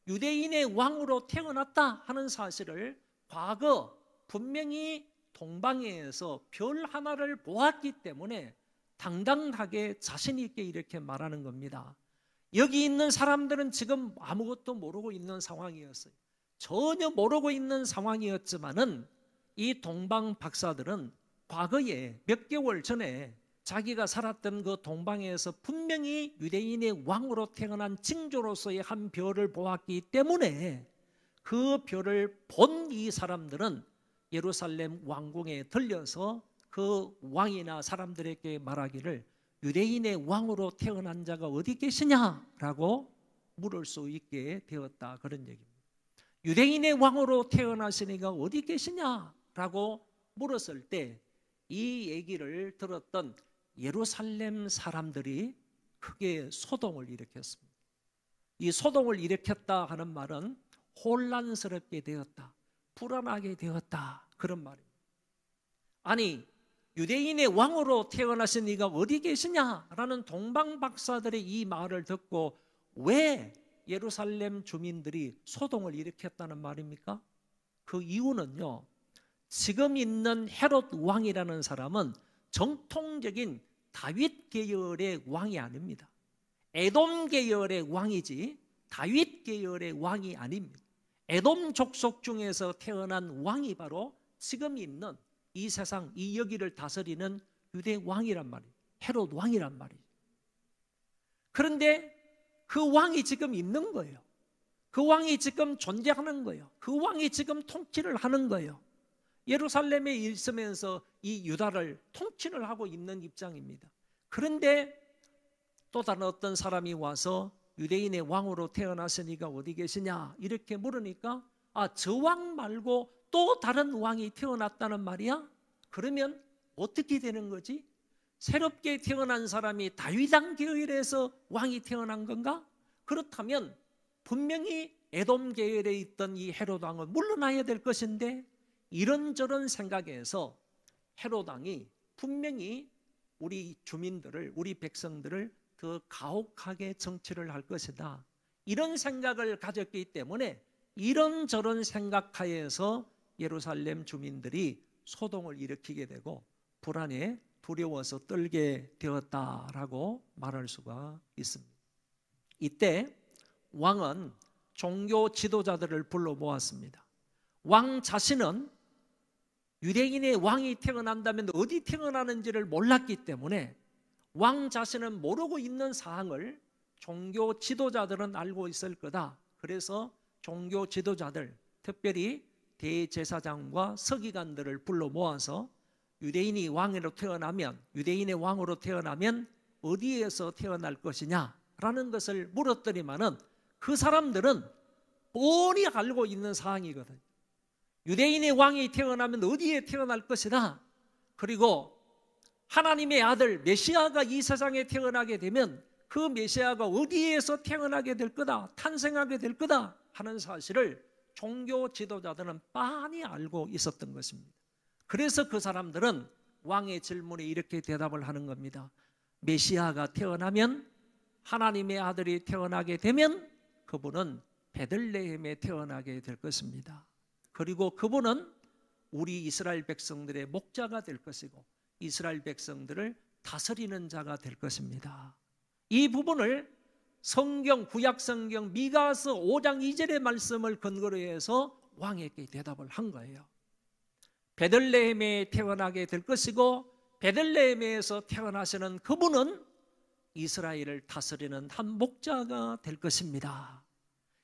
유대인의 왕으로 태어났다 하는 사실을 과거 분명히 동방에서 별 하나를 보았기 때문에 당당하게 자신 있게 이렇게 말하는 겁니다. 여기 있는 사람들은 지금 아무것도 모르고 있는 상황이었어요. 전혀 모르고 있는 상황이었지만은 이 동방 박사들은 과거에 몇 개월 전에 자기가 살았던 그 동방에서 분명히 유대인의 왕으로 태어난 징조로서의 한 별을 보았기 때문에 그 별을 본 이 사람들은 예루살렘 왕궁에 들려서 그 왕이나 사람들에게 말하기를 유대인의 왕으로 태어난 자가 어디 계시냐라고 물을 수 있게 되었다, 그런 얘기입니다. 유대인의 왕으로 태어나신 이가 어디 계시냐라고 물었을 때 이 얘기를 들었던 예루살렘 사람들이 크게 소동을 일으켰습니다. 이 소동을 일으켰다 하는 말은 혼란스럽게 되었다, 불안하게 되었다, 그런 말입니다. 아니, 유대인의 왕으로 태어나신 이가 어디 계시냐라는 동방 박사들의 이 말을 듣고 왜 예루살렘 주민들이 소동을 일으켰다는 말입니까? 그 이유는요, 지금 있는 헤롯 왕이라는 사람은 정통적인 다윗 계열의 왕이 아닙니다. 에돔 계열의 왕이지 다윗 계열의 왕이 아닙니다. 에돔 족속 중에서 태어난 왕이 바로 지금 있는 이 세상, 이 여기를 다스리는 유대 왕이란 말이에요. 헤롯 왕이란 말이에요. 그런데 그 왕이 지금 있는 거예요. 그 왕이 지금 존재하는 거예요. 그 왕이 지금 통치를 하는 거예요. 예루살렘에 있으면서 이 유다를 통치를 하고 있는 입장입니다. 그런데 또 다른 어떤 사람이 와서 유대인의 왕으로 태어났으니까 어디 계시냐 이렇게 물으니까 저 왕 말고 또 다른 왕이 태어났다는 말이야? 그러면 어떻게 되는 거지? 새롭게 태어난 사람이 다윗왕 계열에서 왕이 태어난 건가? 그렇다면 분명히 에돔 계열에 있던 이 헤롯 왕은 물러나야 될 것인데, 이런저런 생각에서 헤롯 왕이 분명히 우리 주민들을, 우리 백성들을 더 가혹하게 정치를 할 것이다, 이런 생각을 가졌기 때문에 이런저런 생각하에서 예루살렘 주민들이 소동을 일으키게 되고 불안에 두려워서 떨게 되었다라고 말할 수가 있습니다. 이때 왕은 종교 지도자들을 불러 모았습니다. 왕 자신은 유대인의 왕이 태어난다면 어디 태어나는지를 몰랐기 때문에 왕 자신은 모르고 있는 사항을 종교 지도자들은 알고 있을 거다. 그래서 종교 지도자들, 특별히 대제사장과 서기관들을 불러 모아서 유대인의 왕으로 태어나면 어디에서 태어날 것이냐라는 것을 물었더니만은 그 사람들은 뻔히 알고 있는 사항이거든요. 유대인의 왕이 태어나면 어디에 태어날 것이다. 그리고 하나님의 아들 메시아가 이 세상에 태어나게 되면 그 메시아가 어디에서 태어나게 될 거다, 탄생하게 될 거다 하는 사실을 종교 지도자들은 빤히 알고 있었던 것입니다. 그래서 그 사람들은 왕의 질문에 이렇게 대답을 하는 겁니다. 메시아가 태어나면, 하나님의 아들이 태어나게 되면 그분은 베들레헴에 태어나게 될 것입니다. 그리고 그분은 우리 이스라엘 백성들의 목자가 될 것이고 이스라엘 백성들을 다스리는 자가 될 것입니다. 이 부분을 성경, 구약 성경 미가서 5장 2절의 말씀을 근거로 해서 왕에게 대답을 한 거예요. 베들레헴에 태어나게 될 것이고 베들레헴에서 태어나시는 그분은 이스라엘을 다스리는 한 목자가 될 것입니다.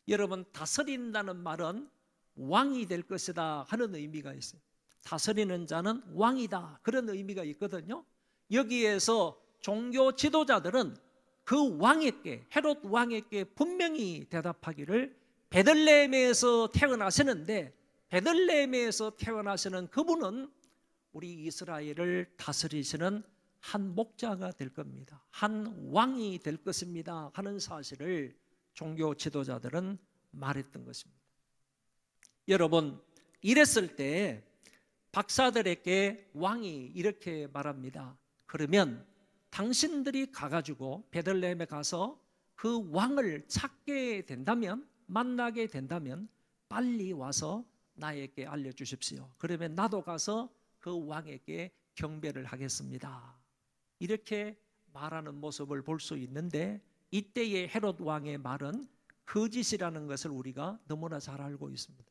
여러분, 다스린다는 말은 왕이 될 것이다 하는 의미가 있어요. 다스리는 자는 왕이다, 그런 의미가 있거든요. 여기에서 종교 지도자들은 그 왕에게, 헤롯 왕에게 분명히 대답하기를 베들레헴에서 태어나시는데 베들레헴에서 태어나시는 그분은 우리 이스라엘을 다스리시는 한 목자가 될 겁니다. 한 왕이 될 것입니다 하는 사실을 종교 지도자들은 말했던 것입니다. 여러분, 이랬을 때 박사들에게 왕이 이렇게 말합니다. 그러면 당신들이 가가지고 베들레헴에 가서 그 왕을 찾게 된다면, 만나게 된다면 빨리 와서 나에게 알려주십시오. 그러면 나도 가서 그 왕에게 경배를 하겠습니다. 이렇게 말하는 모습을 볼 수 있는데, 이때의 헤롯 왕의 말은 거짓이라는 것을 우리가 너무나 잘 알고 있습니다.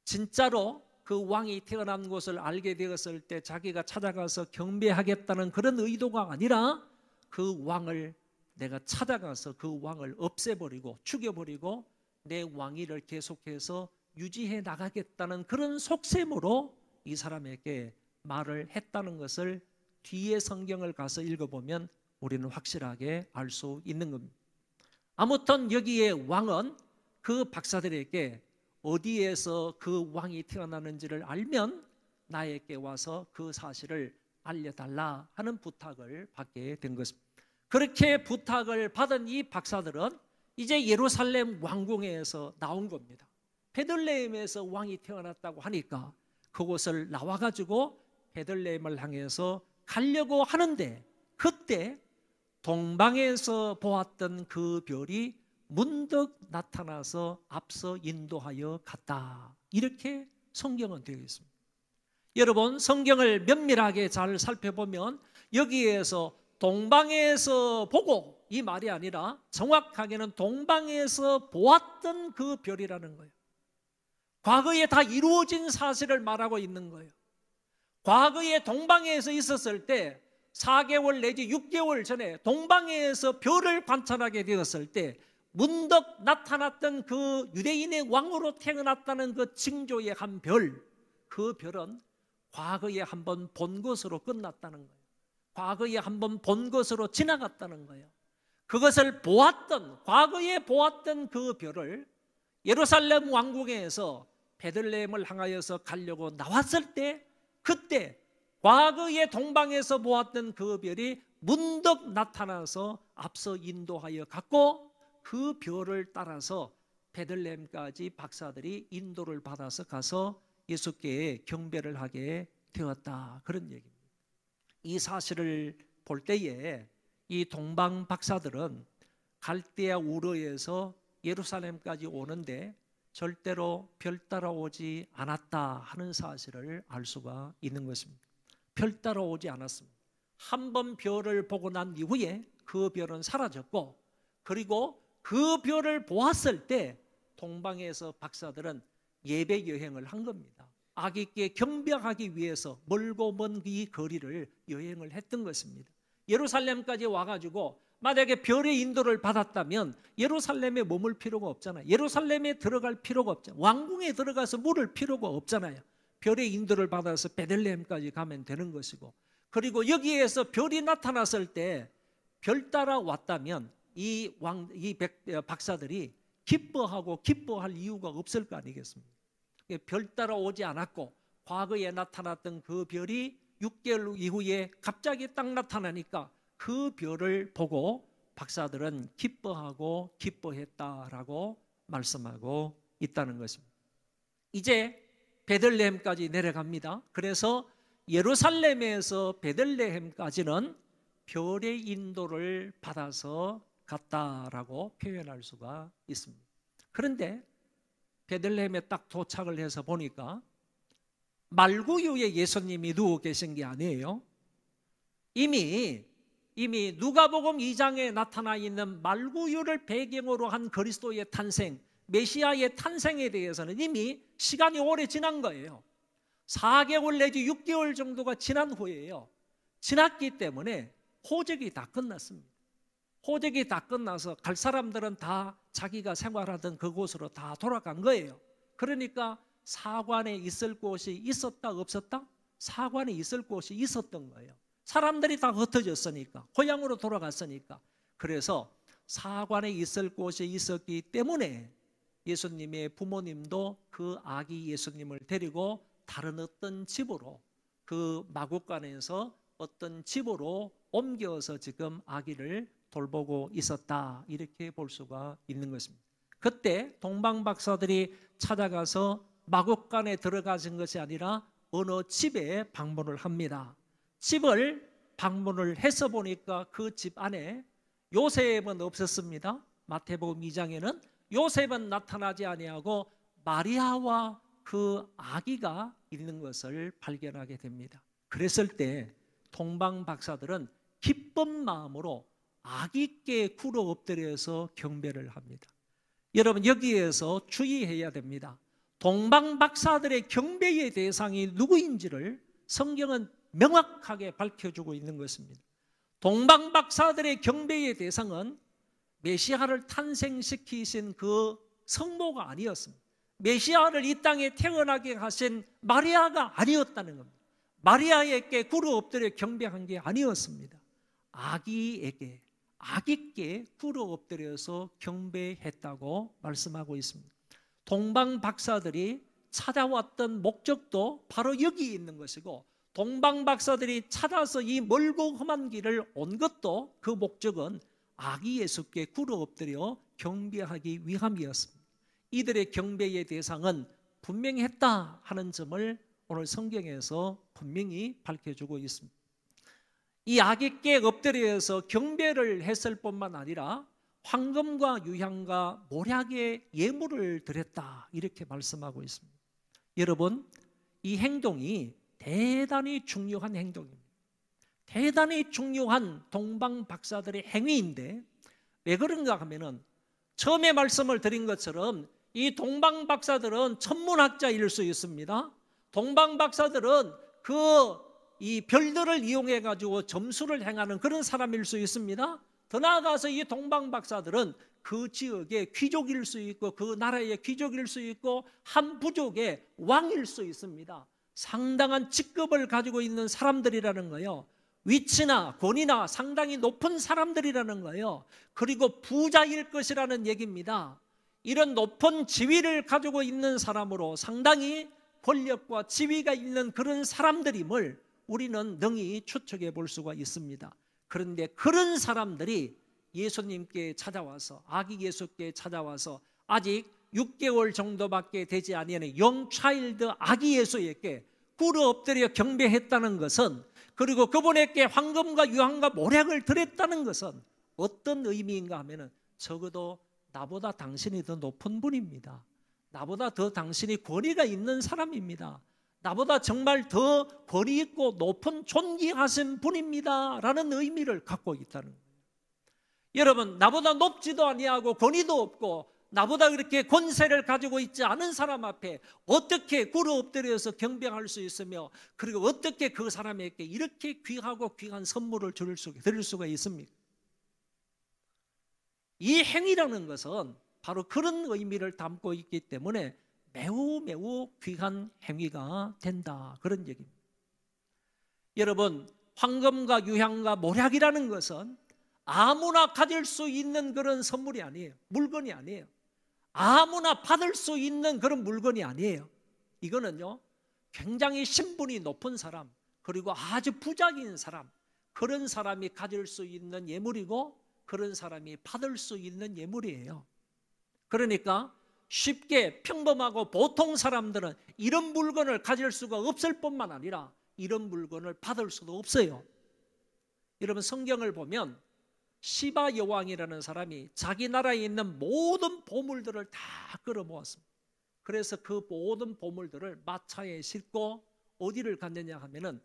진짜로 그 왕이 태어난 곳을 알게 되었을 때 자기가 찾아가서 경배하겠다는 그런 의도가 아니라 그 왕을 내가 찾아가서 그 왕을 없애버리고 죽여버리고 내 왕위를 계속해서 유지해 나가겠다는 그런 속셈으로 이 사람에게 말을 했다는 것을 뒤에 성경을 가서 읽어보면 우리는 확실하게 알 수 있는 겁니다. 아무튼 여기에 왕은 그 박사들에게 어디에서 그 왕이 태어나는지를 알면 나에게 와서 그 사실을 알려달라 하는 부탁을 받게 된 것입니다. 그렇게 부탁을 받은 이 박사들은 이제 예루살렘 왕궁에서 나온 겁니다. 베들레헴에서 왕이 태어났다고 하니까 그곳을 나와가지고 베들레헴을 향해서 가려고 하는데, 그때 동방에서 보았던 그 별이 문득 나타나서 앞서 인도하여 갔다, 이렇게 성경은 되어 있습니다. 여러분, 성경을 면밀하게 잘 살펴보면 여기에서 동방에서 보고, 이 말이 아니라 정확하게는 동방에서 보았던 그 별이라는 거예요. 과거에 다 이루어진 사실을 말하고 있는 거예요. 과거에 동방에서 있었을 때 4개월 내지 6개월 전에 동방에서 별을 관찰하게 되었을 때 문득 나타났던 그 유대인의 왕으로 태어났다는 그 징조의 한 별, 그 별은 과거에 한번 본 것으로 끝났다는 거예요. 과거에 한번 본 것으로 지나갔다는 거예요. 그것을 보았던, 과거에 보았던 그 별을 예루살렘 왕궁에서 베들레헴을 향하여서 가려고 나왔을 때, 그때 과거에 동방에서 보았던 그 별이 문득 나타나서 앞서 인도하여 갔고, 그 별을 따라서 베들레헴까지 박사들이 인도를 받아서 가서 예수께 경배를 하게 되었다, 그런 얘기입니다. 이 사실을 볼 때에 이 동방 박사들은 갈대아 우르에서 예루살렘까지 오는데 절대로 별 따라오지 않았다 하는 사실을 알 수가 있는 것입니다. 별 따라오지 않았습니다. 한 번 별을 보고 난 이후에 그 별은 사라졌고, 그리고 그 별을 보았을 때 동방에서 박사들은 예배 여행을 한 겁니다. 아기께 경배하기 위해서 멀고 먼 이 거리를 여행을 했던 것입니다. 예루살렘까지 와가지고 만약에 별의 인도를 받았다면 예루살렘에 머물 필요가 없잖아요. 예루살렘에 들어갈 필요가 없잖아요. 왕궁에 들어가서 물을 필요가 없잖아요. 별의 인도를 받아서 베들레헴까지 가면 되는 것이고, 그리고 여기에서 별이 나타났을 때 별 따라 왔다면 이 박사들이 기뻐할 이유가 없을 거 아니겠습니까? 별 따라 오지 않았고 과거에 나타났던 그 별이 6개월 이후에 갑자기 딱 나타나니까 그 별을 보고 박사들은 기뻐했다라고 말씀하고 있다는 것입니다. 이제 베들레헴까지 내려갑니다. 그래서 예루살렘에서 베들레헴까지는 별의 인도를 받아서 갔다라고 표현할 수가 있습니다. 그런데 베들레헴에 딱 도착을 해서 보니까 말구유에 예수님이 누워 계신 게 아니에요. 이미 누가복음 2장에 나타나 있는 말구유를 배경으로 한 그리스도의 탄생, 메시아의 탄생에 대해서는 이미 시간이 오래 지난 거예요. 4개월 내지 6개월 정도가 지난 후에요. 지났기 때문에 호적이 다 끝났습니다. 호적이 다 끝나서 갈 사람들은 다 자기가 생활하던 그곳으로 다 돌아간 거예요. 그러니까 사관에 있을 곳이 있었다 없었다? 사관에 있을 곳이 있었던 거예요. 사람들이 다 흩어졌으니까, 고향으로 돌아갔으니까. 그래서 사관에 있을 곳이 있었기 때문에 예수님의 부모님도 그 아기 예수님을 데리고 다른 어떤 집으로, 그 마구간에서 어떤 집으로 옮겨서 지금 아기를 돌보고 있었다, 이렇게 볼 수가 있는 것입니다. 그때 동방 박사들이 찾아가서 마구간에 들어가신 것이 아니라 어느 집에 방문을 합니다. 집을 방문을 해서 보니까 그 집 안에 요셉은 없었습니다. 마태복음 2장에는 요셉은 나타나지 아니하고 마리아와 그 아기가 있는 것을 발견하게 됩니다. 그랬을 때 동방 박사들은 기쁜 마음으로 아기께 굴어 엎드려서 경배를 합니다. 여러분, 여기에서 주의해야 됩니다. 동방 박사들의 경배의 대상이 누구인지를 성경은 명확하게 밝혀주고 있는 것입니다. 동방 박사들의 경배의 대상은 메시아를 탄생시키신 그 성모가 아니었습니다. 메시아를 이 땅에 태어나게 하신 마리아가 아니었다는 겁니다. 마리아에게 굴어 엎드려 경배한 게 아니었습니다. 아기께 굴어 엎드려서 경배했다고 말씀하고 있습니다. 동방 박사들이 찾아왔던 목적도 바로 여기 있는 것이고, 동방 박사들이 찾아서 이 멀고 험한 길을 온 것도 그 목적은 아기 예수께 굴어 엎드려 경배하기 위함이었습니다. 이들의 경배의 대상은 분명했다 하는 점을 오늘 성경에서 분명히 밝혀주고 있습니다. 이 아기께 엎드려서 경배를 했을 뿐만 아니라 황금과 유향과 몰약의 예물을 드렸다, 이렇게 말씀하고 있습니다. 여러분, 이 행동이 대단히 중요한 행동입니다. 대단히 중요한 동방 박사들의 행위인데, 왜 그런가 하면은 처음에 말씀을 드린 것처럼 이 동방 박사들은 천문학자일 수 있습니다. 동방 박사들은 이 별들을 이용해 가지고 점수를 행하는 그런 사람일 수 있습니다. 더 나아가서 이 동방 박사들은 그 지역의 귀족일 수 있고 그 나라의 귀족일 수 있고 한 부족의 왕일 수 있습니다. 상당한 직급을 가지고 있는 사람들이라는 거예요. 위치나 권위나 상당히 높은 사람들이라는 거예요. 그리고 부자일 것이라는 얘기입니다. 이런 높은 지위를 가지고 있는 사람으로 상당히 권력과 지위가 있는 그런 사람들임을 우리는 능히 추측해 볼 수가 있습니다. 그런데 그런 사람들이 예수님께 찾아와서, 아기 예수께 찾아와서 아직 6개월 정도밖에 되지 아니하는 영차일드 아기 예수에게 꿇어 엎드려 경배했다는 것은, 그리고 그분에게 황금과 유황과 모략을 드렸다는 것은 어떤 의미인가 하면은 적어도 나보다 당신이 더 높은 분입니다. 나보다 더 당신이 권위가 있는 사람입니다. 나보다 정말 더 권위 있고 높은 존귀하신 분입니다 라는 의미를 갖고 있다는 거예요. 여러분, 나보다 높지도 아니하고 권위도 없고 나보다 그렇게 권세를 가지고 있지 않은 사람 앞에 어떻게 꿇어 엎드려서 경배할 수 있으며, 그리고 어떻게 그 사람에게 이렇게 귀하고 귀한 선물을 드릴 수가 있습니까? 이 행위라는 것은 바로 그런 의미를 담고 있기 때문에 매우 매우 귀한 행위가 된다, 그런 얘기입니다. 여러분, 황금과 유향과 모략이라는 것은 아무나 가질 수 있는 그런 선물이 아니에요. 물건이 아니에요. 아무나 받을 수 있는 그런 물건이 아니에요. 이거는요, 굉장히 신분이 높은 사람, 그리고 아주 부자인 사람, 그런 사람이 가질 수 있는 예물이고 그런 사람이 받을 수 있는 예물이에요. 그러니까 쉽게 평범하고 보통 사람들은 이런 물건을 가질 수가 없을 뿐만 아니라 이런 물건을 받을 수도 없어요. 여러분, 성경을 보면 시바 여왕이라는 사람이 자기 나라에 있는 모든 보물들을 다 끌어모았습니다. 그래서 그 모든 보물들을 마차에 싣고 어디를 갔느냐 하면은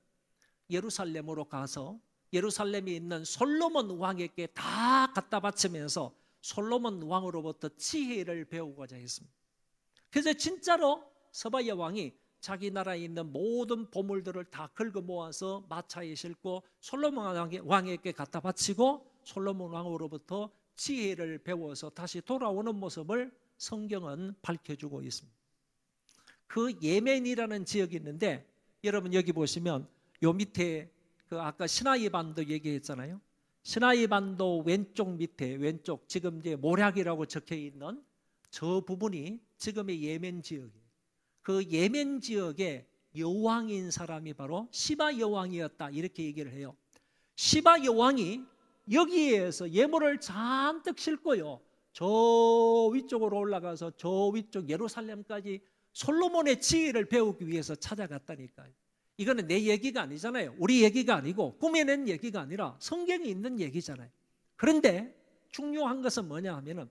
예루살렘으로 가서 예루살렘에 있는 솔로몬 왕에게 다 갖다 바치면서 솔로몬 왕으로부터 지혜를 배우고자 했습니다. 그래서 진짜로 서바 여왕이 자기 나라에 있는 모든 보물들을 다 긁어 모아서 마차에 싣고 솔로몬 왕에게 갖다 바치고 솔로몬 왕으로부터 지혜를 배워서 다시 돌아오는 모습을 성경은 밝혀주고 있습니다. 그 예멘이라는 지역이 있는데, 여러분 여기 보시면 요 밑에 그 아까 시나이 반도 얘기했잖아요. 시나이 반도 왼쪽 밑에, 왼쪽 지금 이제 모략이라고 적혀 있는 저 부분이 지금의 예멘 지역이에요. 그 예멘 지역의 여왕인 사람이 바로 시바 여왕이었다, 이렇게 얘기를 해요. 시바 여왕이 여기에서 예물을 잔뜩 싣고요, 저 위쪽으로 올라가서 저 위쪽 예루살렘까지 솔로몬의 지혜를 배우기 위해서 찾아갔다니까요. 이거는 내 얘기가 아니잖아요. 우리 얘기가 아니고 꾸며낸 얘기가 아니라 성경에 있는 얘기잖아요. 그런데 중요한 것은 뭐냐 하면은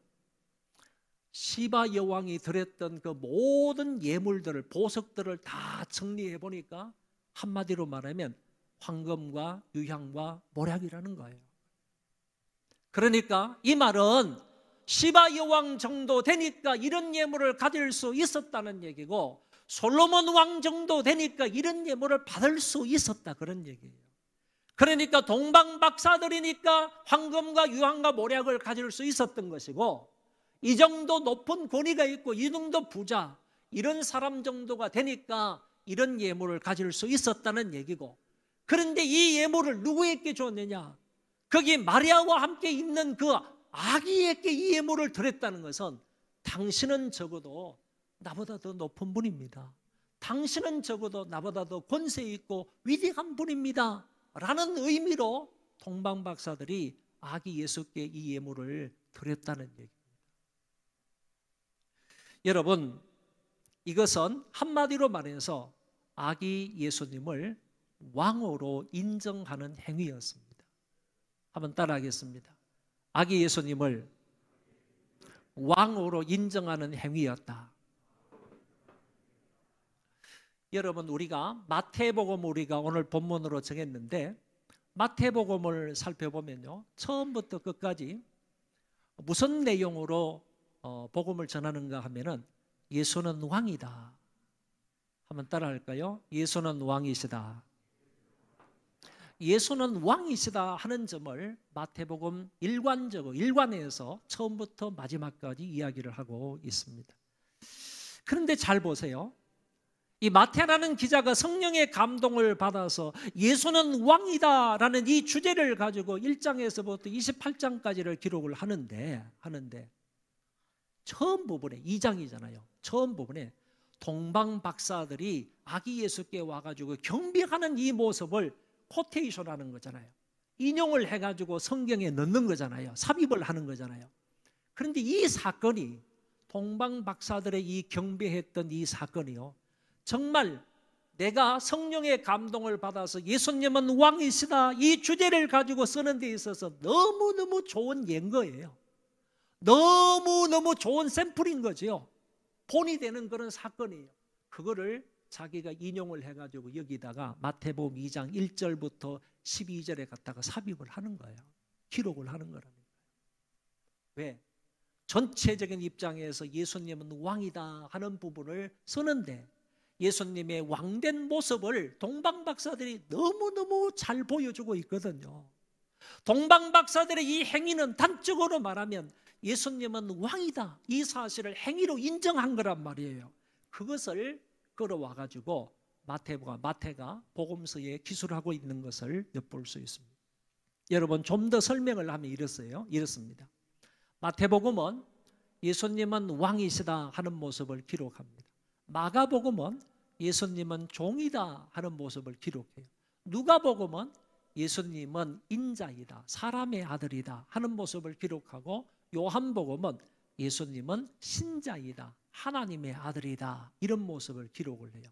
시바 여왕이 드렸던 그 모든 예물들을, 보석들을 다 정리해 보니까 한마디로 말하면 황금과 유향과 모략이라는 거예요. 그러니까 이 말은 시바 여왕 정도 되니까 이런 예물을 가질 수 있었다는 얘기고, 솔로몬 왕 정도 되니까 이런 예물을 받을 수 있었다, 그런 얘기예요. 그러니까 동방 박사들이니까 황금과 유황과 모략을 가질 수 있었던 것이고, 이 정도 높은 권위가 있고 이 정도 부자, 이런 사람 정도가 되니까 이런 예물을 가질 수 있었다는 얘기고, 그런데 이 예물을 누구에게 줬느냐? 거기 마리아와 함께 있는 그 아기에게 이 예물을 드렸다는 것은 당신은 적어도 나보다 더 높은 분입니다. 당신은 적어도 나보다 더 권세 있고 위대한 분입니다 라는 의미로 동방 박사들이 아기 예수께 이 예물을 드렸다는 얘기입니다. 여러분, 이것은 한마디로 말해서 아기 예수님을 왕으로 인정하는 행위였습니다. 한번 따라하겠습니다. 아기 예수님을 왕으로 인정하는 행위였다. 여러분, 우리가 마태복음 우리가 오늘 본문으로 정했는데, 마태복음을 살펴보면요, 처음부터 끝까지 무슨 내용으로 복음을 전하는가 하면은 예수는 왕이다. 한번 따라할까요? 예수는 왕이시다. 예수는 왕이시다 하는 점을 마태복음 일관에서 처음부터 마지막까지 이야기를 하고 있습니다. 그런데 잘 보세요. 이 마태라는 기자가 성령의 감동을 받아서 예수는 왕이다라는 이 주제를 가지고 1장에서부터 28장까지를 기록을 하는데 처음 부분에 2장이잖아요. 처음 부분에 동방 박사들이 아기 예수께 와가지고 경배하는 이 모습을 코테이션하는 거잖아요. 인용을 해가지고 성경에 넣는 거잖아요. 삽입을 하는 거잖아요. 그런데 이 사건이 동방 박사들의 이 경배했던 이 사건이요, 정말 내가 성령의 감동을 받아서 예수님은 왕이시다 이 주제를 가지고 쓰는 데 있어서 너무너무 좋은 예거예요. 너무너무 좋은 샘플인 거죠. 본이 되는 그런 사건이에요. 그거를 자기가 인용을 해가지고 여기다가 마태복음 2장 1절부터 12절에 갖다가 삽입을 하는 거예요. 기록을 하는 거라는 거예요. 왜? 전체적인 입장에서 예수님은 왕이다 하는 부분을 쓰는데 예수님의 왕된 모습을 동방박사들이 너무너무 잘 보여주고 있거든요. 동방박사들의 이 행위는 단적으로 말하면 예수님은 왕이다 이 사실을 행위로 인정한 거란 말이에요. 그것을 끌어와가지고 마태가 복음서에 기술하고 있는 것을 엿볼 수 있습니다. 여러분 좀 더 설명을 하면 이렇습니다. 마태복음은 예수님은 왕이시다 하는 모습을 기록합니다. 마가복음은 예수님은 종이다 하는 모습을 기록해요. 누가복음은 예수님은 인자이다, 사람의 아들이다 하는 모습을 기록하고 요한복음은 예수님은 신자이다, 하나님의 아들이다 이런 모습을 기록을 해요.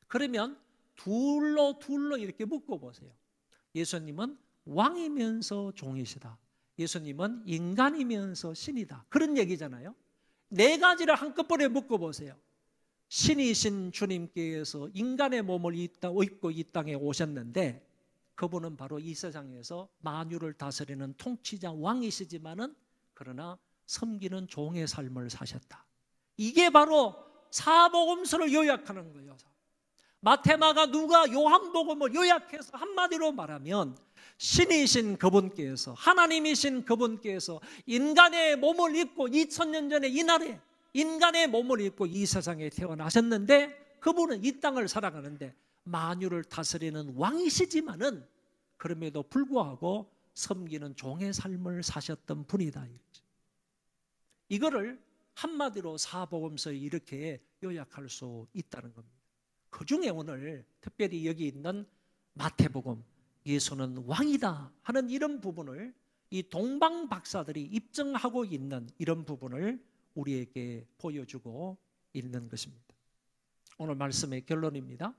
그러면 둘로 이렇게 묶어보세요. 예수님은 왕이면서 종이시다, 예수님은 인간이면서 신이다 그런 얘기잖아요. 네 가지를 한꺼번에 묶어보세요. 신이신 주님께서 인간의 몸을 입고 이 땅에 오셨는데 그분은 바로 이 세상에서 만유를 다스리는 통치자 왕이시지만은 그러나 섬기는 종의 삶을 사셨다. 이게 바로 사복음서를 요약하는 거예요. 마태마가 누가 요한복음을 요약해서 한마디로 말하면 신이신 그분께서, 하나님이신 그분께서 인간의 몸을 입고 2000년 전에 이날에 인간의 몸을 입고 이 세상에 태어나셨는데 그분은 이 땅을 살아가는데 만유를 다스리는 왕이시지만은 그럼에도 불구하고 섬기는 종의 삶을 사셨던 분이다. 이거를 한마디로 사복음서에 이렇게 요약할 수 있다는 겁니다. 그 중에 오늘 특별히 여기 있는 마태복음, 예수는 왕이다 하는 이런 부분을 이 동방 박사들이 입증하고 있는 이런 부분을 우리에게 보여주고 있는 것입니다. 오늘 말씀의 결론입니다.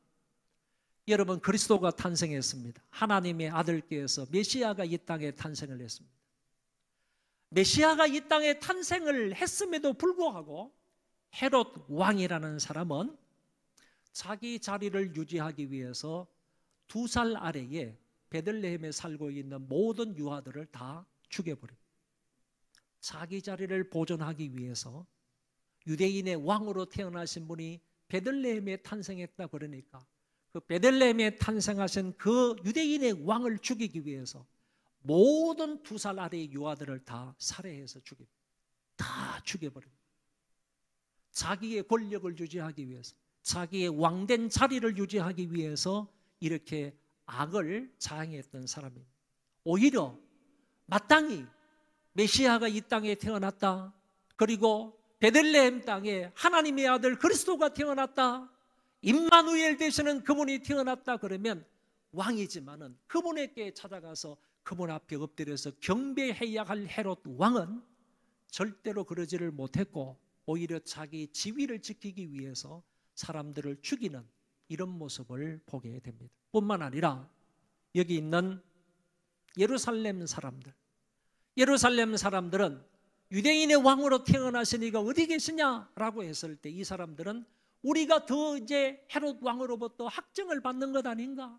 여러분, 그리스도가 탄생했습니다. 하나님의 아들께서 메시아가 이 땅에 탄생을 했습니다. 메시아가 이 땅에 탄생을 했음에도 불구하고 헤롯 왕이라는 사람은 자기 자리를 유지하기 위해서 2살 아래에 베들레헴에 살고 있는 모든 유아들을 다 죽여버립니다. 자기 자리를 보존하기 위해서 유대인의 왕으로 태어나신 분이 베들레헴에 탄생했다 그러니까 그 베들레헴에 탄생하신 그 유대인의 왕을 죽이기 위해서 모든 2살 아래의 유아들을 다 살해해서 죽입니다. 다 죽여버립니다. 자기의 권력을 유지하기 위해서, 자기의 왕된 자리를 유지하기 위해서 이렇게 악을 자행했던 사람입니다. 오히려 마땅히 메시아가 이 땅에 태어났다, 그리고 베들레헴 땅에 하나님의 아들 그리스도가 태어났다, 임마누엘 되시는 그분이 태어났다 그러면 왕이지만은 그분에게 찾아가서 그분 앞에 엎드려서 경배해야 할 헤롯 왕은 절대로 그러지를 못했고 오히려 자기 지위를 지키기 위해서 사람들을 죽이는 이런 모습을 보게 됩니다. 뿐만 아니라 여기 있는 예루살렘 사람들은 유대인의 왕으로 태어나시니까 어디 계시냐라고 했을 때 이 사람들은 우리가 더 이제 헤롯 왕으로부터 학정을 받는 것 아닌가?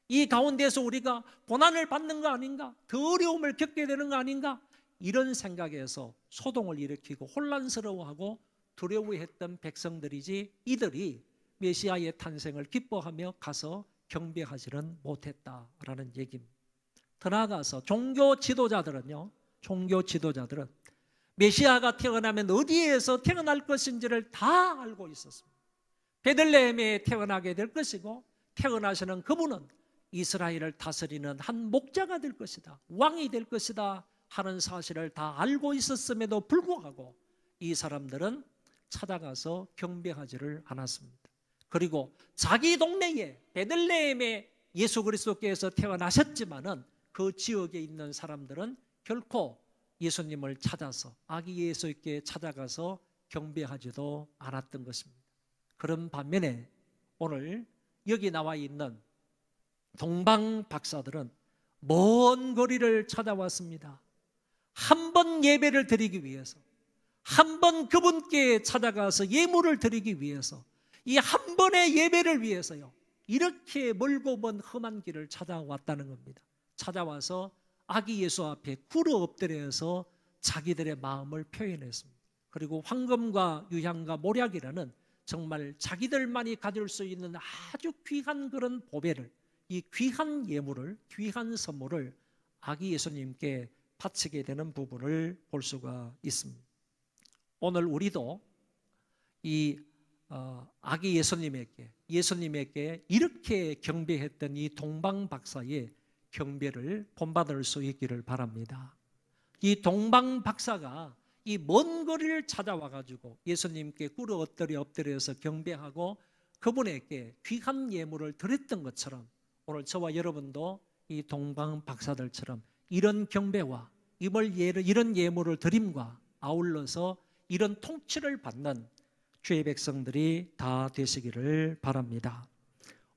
이 가운데서 우리가 고난을 받는 거 아닌가? 더 어려움을 겪게 되는 거 아닌가? 이런 생각에서 소동을 일으키고 혼란스러워하고 두려워했던 백성들이지 이들이 메시아의 탄생을 기뻐하며 가서 경배하지는 못했다라는 얘기입니다. 더 나아가서 종교 지도자들은 메시아가 태어나면 어디에서 태어날 것인지를 다 알고 있었습니다. 베들레헴에 태어나게 될 것이고 태어나시는 그분은 이스라엘을 다스리는 한 목자가 될 것이다, 왕이 될 것이다 하는 사실을 다 알고 있었음에도 불구하고 이 사람들은 찾아가서 경배하지를 않았습니다. 그리고 자기 동네에 베들레헴에 예수 그리스도께서 태어나셨지만은 그 지역에 있는 사람들은 결코 예수님을 찾아서 아기 예수께 찾아가서 경배하지도 않았던 것입니다. 그런 반면에 오늘 여기 나와 있는 동방 박사들은 먼 거리를 찾아왔습니다. 한 번 예배를 드리기 위해서, 한 번 그분께 찾아가서 예물을 드리기 위해서, 이 한 번의 예배를 위해서요, 이렇게 멀고 먼 험한 길을 찾아왔다는 겁니다. 찾아와서 아기 예수 앞에 꿇어 엎드려서 자기들의 마음을 표현했습니다. 그리고 황금과 유향과 모략이라는 정말 자기들만이 가질 수 있는 아주 귀한 그런 보배를, 이 귀한 예물을, 귀한 선물을 아기 예수님께 바치게 되는 부분을 볼 수가 있습니다. 오늘 우리도 이 아기 예수님에게 이렇게 경배했던 이 동방 박사의 경배를 본받을 수 있기를 바랍니다. 이 동방 박사가 이 먼 거리를 찾아와 가지고 예수님께 꿇어 엎드려서 경배하고 그분에게 귀한 예물을 드렸던 것처럼 오늘 저와 여러분도 이 동방 박사들처럼 이런 경배와 이런 예물을 드림과 아울러서 이런 통치를 받는 주의 백성들이 다 되시기를 바랍니다.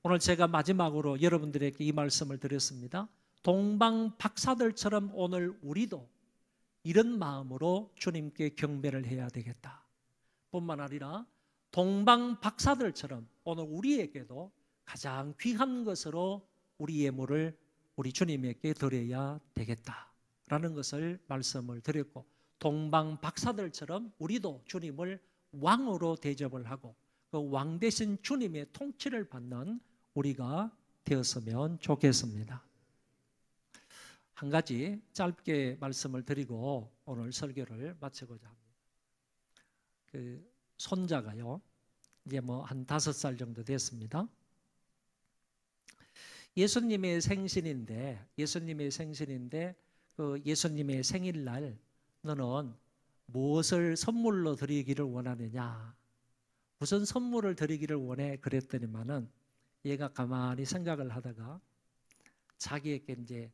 오늘 제가 마지막으로 여러분들에게 이 말씀을 드렸습니다. 동방 박사들처럼 오늘 우리도 이런 마음으로 주님께 경배를 해야 되겠다. 뿐만 아니라 동방 박사들처럼 오늘 우리에게도 가장 귀한 것으로 우리 예물을 우리 주님에게 드려야 되겠다라는 것을 말씀을 드렸고, 동방 박사들처럼 우리도 주님을 왕으로 대접을 하고 그 왕 대신 주님의 통치를 받는 우리가 되었으면 좋겠습니다. 한 가지 짧게 말씀을 드리고 오늘 설교를 마치고자 합니다. 그 손자가요, 이제 한 5살 정도 됐습니다. 예수님의 생신인데 그 예수님의 생일날 너는 무엇을 선물로 드리기를 원하느냐, 무슨 선물을 드리기를 원해 그랬더니만은 얘가 가만히 생각을 하다가 자기에게 이제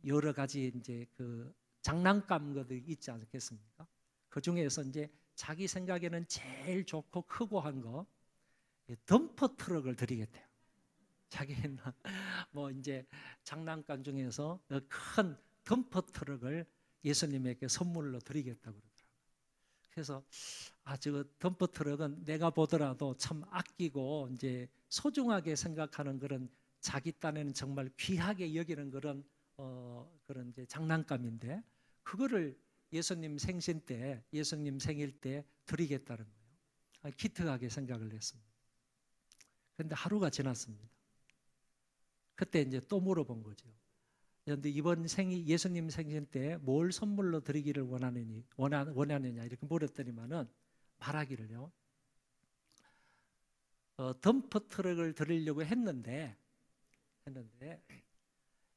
여러 가지 이제 그 장난감들이 있지 않겠습니까? 그 중에서 이제 자기 생각에는 제일 좋고 크고 한 거 덤퍼 트럭을 드리겠대요. 자기는 뭐 이제 장난감 중에서 큰 덤퍼 트럭을 예수님에게 선물로 드리겠다고 그러더라고요. 그래서 저 덤퍼 트럭은 내가 보더라도 참 아끼고 이제 소중하게 생각하는 그런, 자기 딴에는 정말 귀하게 여기는 그런 이제 장난감인데 그거를 예수님 생신 때, 예수님 생일 때 드리겠다는 거예요. 기특하게 생각을 했습니다. 그런데 하루가 지났습니다. 그때 이제 또 물어본 거죠. 그런데 이번 예수님 생신 때 뭘 선물로 드리기를 원하느냐 이렇게 물었더니만은 말하기를요, 덤프 트럭을 드리려고 했는데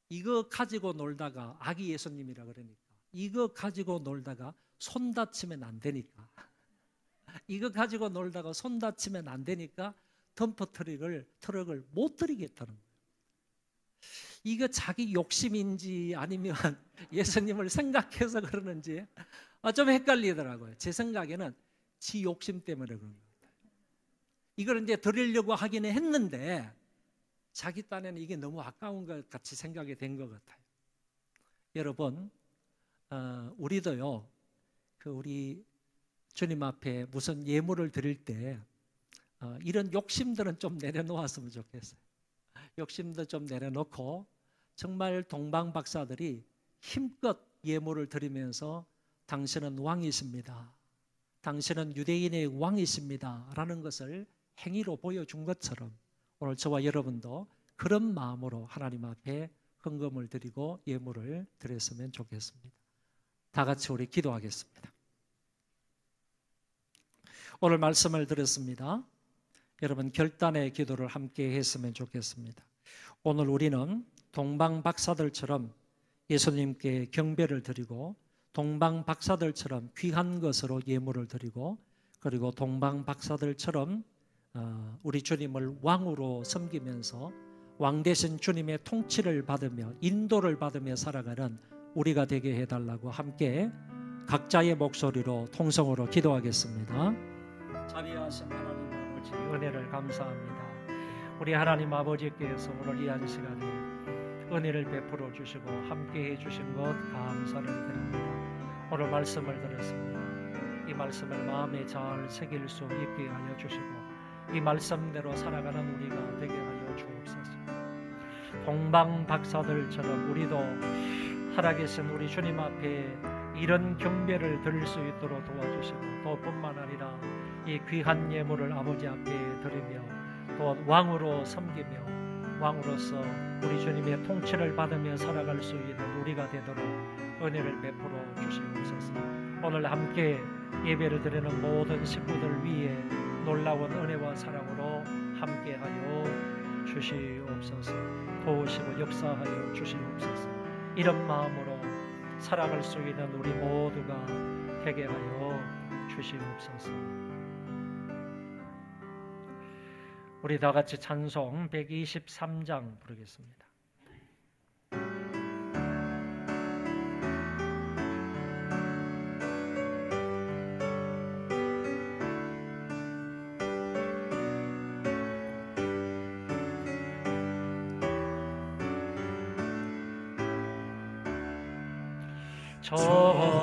이거 가지고 놀다가, 아기 예수님이라 그러니까 이거 가지고 놀다가 손 다치면 안 되니까 이거 가지고 놀다가 손 다치면 안 되니까 덤프 트럭을 못 드리겠다는 거예요. 이거 자기 욕심인지 아니면 예수님을 생각해서 그러는지 좀 헷갈리더라고요. 제 생각에는 지 욕심 때문에 그런 것 같아요. 이걸 이제 드리려고 하기는 했는데 자기 딴에는 이게 너무 아까운 것 같이 생각이 된 것 같아요. 여러분, 우리도요, 우리 주님 앞에 무슨 예물을 드릴 때 이런 욕심들은 좀 내려놓았으면 좋겠어요. 욕심도 좀 내려놓고 정말 동방 박사들이 힘껏 예물을 드리면서 당신은 왕이십니다, 당신은 유대인의 왕이십니다 라는 것을 행위로 보여준 것처럼 오늘 저와 여러분도 그런 마음으로 하나님 앞에 헌금을 드리고 예물을 드렸으면 좋겠습니다. 다 같이 우리 기도하겠습니다. 오늘 말씀을 들었습니다. 여러분 결단의 기도를 함께 했으면 좋겠습니다. 오늘 우리는 동방 박사들처럼 예수님께 경배를 드리고 동방 박사들처럼 귀한 것으로 예물을 드리고 그리고 동방 박사들처럼 우리 주님을 왕으로 섬기면서 왕 되신 주님의 통치를 받으며 인도를 받으며 살아가는 우리가 되게 해달라고 함께 각자의 목소리로 통성으로 기도하겠습니다. 자비하신 하나님 아버지 은혜를 감사합니다. 우리 하나님 아버지께서 오늘 이 한 시간에 은혜를 베풀어 주시고 함께 해주신 것 감사를 드립니다. 오늘 말씀을 들었습니다. 이 말씀을 마음에 잘 새길 수 있게 하여 주시고 이 말씀대로 살아가는 우리가 되게 하여 주옵소서. 동방 박사들처럼 우리도 살아계신 우리 주님 앞에 이런 경배를 드릴 수 있도록 도와주시고 또 뿐만 아니라 이 귀한 예물을 아버지 앞에 드리며 또 왕으로 섬기며 왕으로서 우리 주님의 통치를 받으며 살아갈 수 있는 우리가 되도록 은혜를 베풀어 주시옵소서. 오늘 함께 예배를 드리는 모든 식구들 위에 놀라운 은혜와 사랑으로 함께하여 주시옵소서. 도우시고 역사하여 주시옵소서. 이런 마음으로 살아갈 수 있는 우리 모두가 되게 하여 주시옵소서. 우리 다 같이 찬송 123장 부르겠습니다.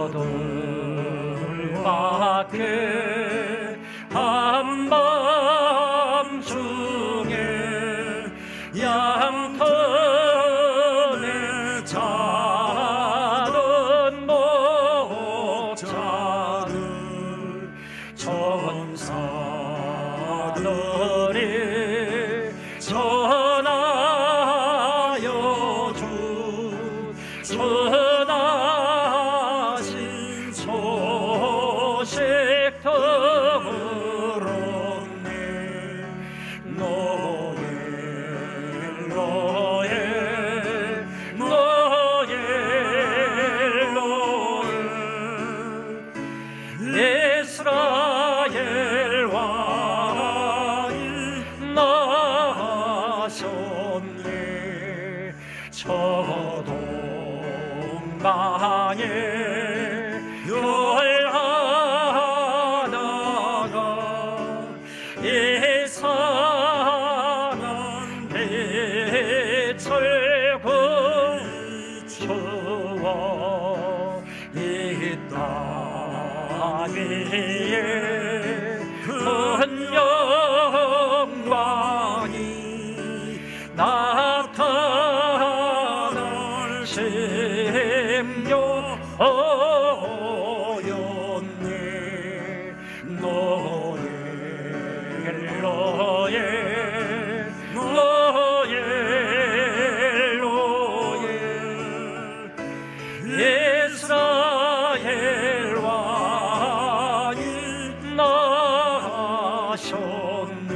저들 밖에 한밤중에 양털에 자던 목자들 천사들이 전하여 주 전하신 소식 들었네. 이스라엘 왕이 나셨네. 저 동방에 열하다가 이 산한 빛을 주어 이 땅 위에 큰 영광이 나타날 심령이었네. 이스라엘 왕이 나셨네.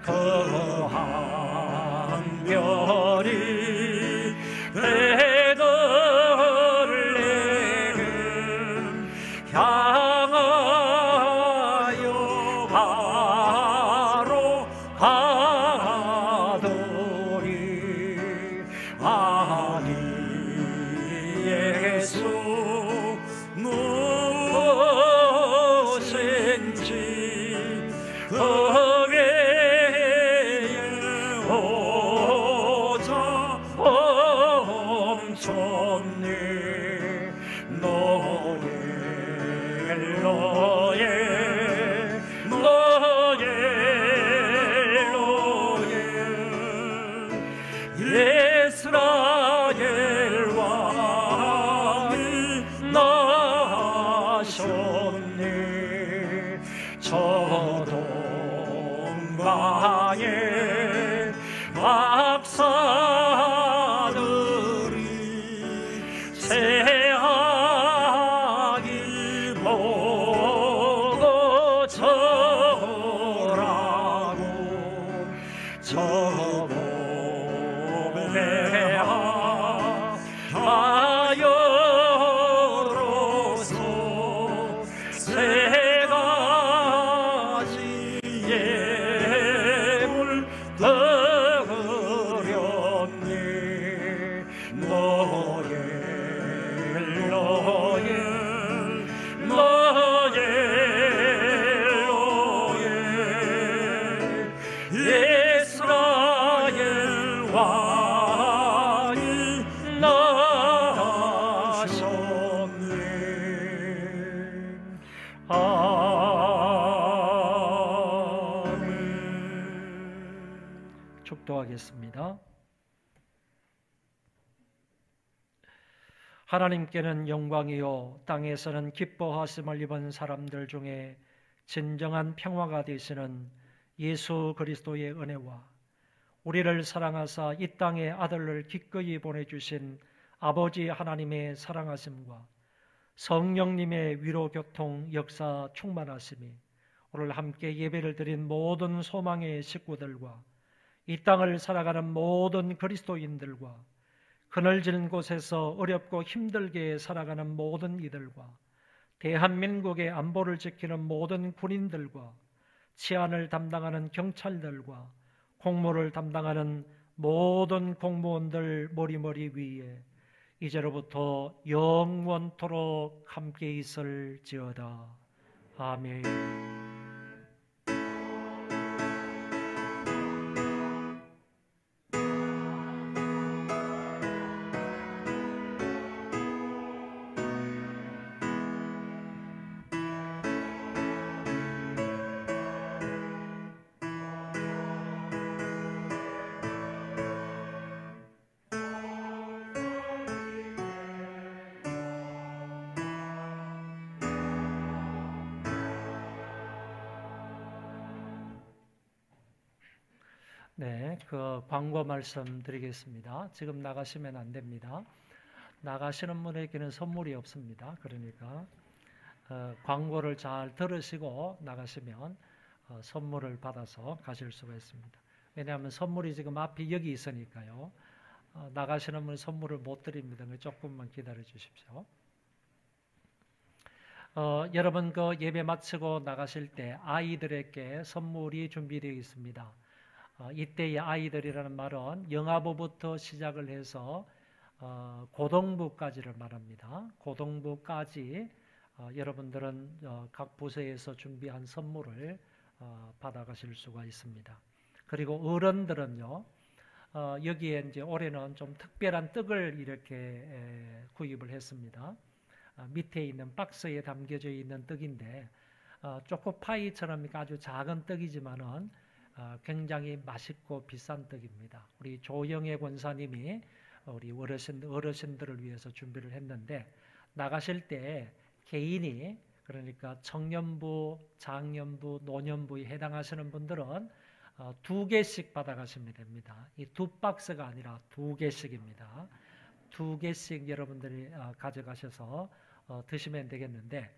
그 한 별이 베들레헴 향하여 바로 가더니 아니 예수 무엇인지 그 외에 오자 엄청네. 이스라엘 왕이 나셨네. 저 박사들이 새하기 보고 저라고 저보배하여로서 세 가지 예물 드렸네. 이스라엘 왕이 나셨네. 아멘. 축도하겠습니다. 하나님께는 영광이요 땅에서는 기뻐하심을 입은 사람들 중에 진정한 평화가 되시는 예수 그리스도의 은혜와 우리를 사랑하사 이 땅에 아들을 기꺼이 보내주신 아버지 하나님의 사랑하심과 성령님의 위로 교통 역사 충만하심이 오늘 함께 예배를 드린 모든 소망의 식구들과 이 땅을 살아가는 모든 그리스도인들과 그늘진 곳에서 어렵고 힘들게 살아가는 모든 이들과 대한민국의 안보를 지키는 모든 군인들과 치안을 담당하는 경찰들과 공무를 담당하는 모든 공무원들 머리머리 위에 이제로부터 영원토록 함께 있을지어다. 아멘. 네, 그 광고 말씀드리겠습니다. 지금 나가시면 안 됩니다. 나가시는 분에게는 선물이 없습니다. 그러니까 광고를 잘 들으시고 나가시면 선물을 받아서 가실 수가 있습니다. 왜냐하면 선물이 지금 앞에 여기 있으니까요. 나가시는 분 선물을 못 드립니다. 조금만 기다려 주십시오. 여러분 그 예배 마치고 나가실 때 아이들에게 선물이 준비되어 있습니다. 이때의 아이들이라는 말은 영아부부터 시작을 해서 고등부까지를 말합니다. 고등부까지 여러분들은 각 부서에서 준비한 선물을 받아가실 수가 있습니다. 그리고 어른들은요, 여기에 이제 올해는 좀 특별한 떡을 이렇게 구입을 했습니다. 밑에 있는 박스에 담겨져 있는 떡인데 초코파이처럼 아주 작은 떡이지만은 굉장히 맛있고 비싼 떡입니다. 우리 조영애 권사님이 우리 어르신들을 위해서 준비를 했는데 나가실 때 개인이 그러니까 청년부, 장년부, 노년부에 해당하시는 분들은 2개씩 받아가시면 됩니다. 이 2박스가 아니라 2개씩입니다. 2개씩 여러분들이 가져가셔서 드시면 되겠는데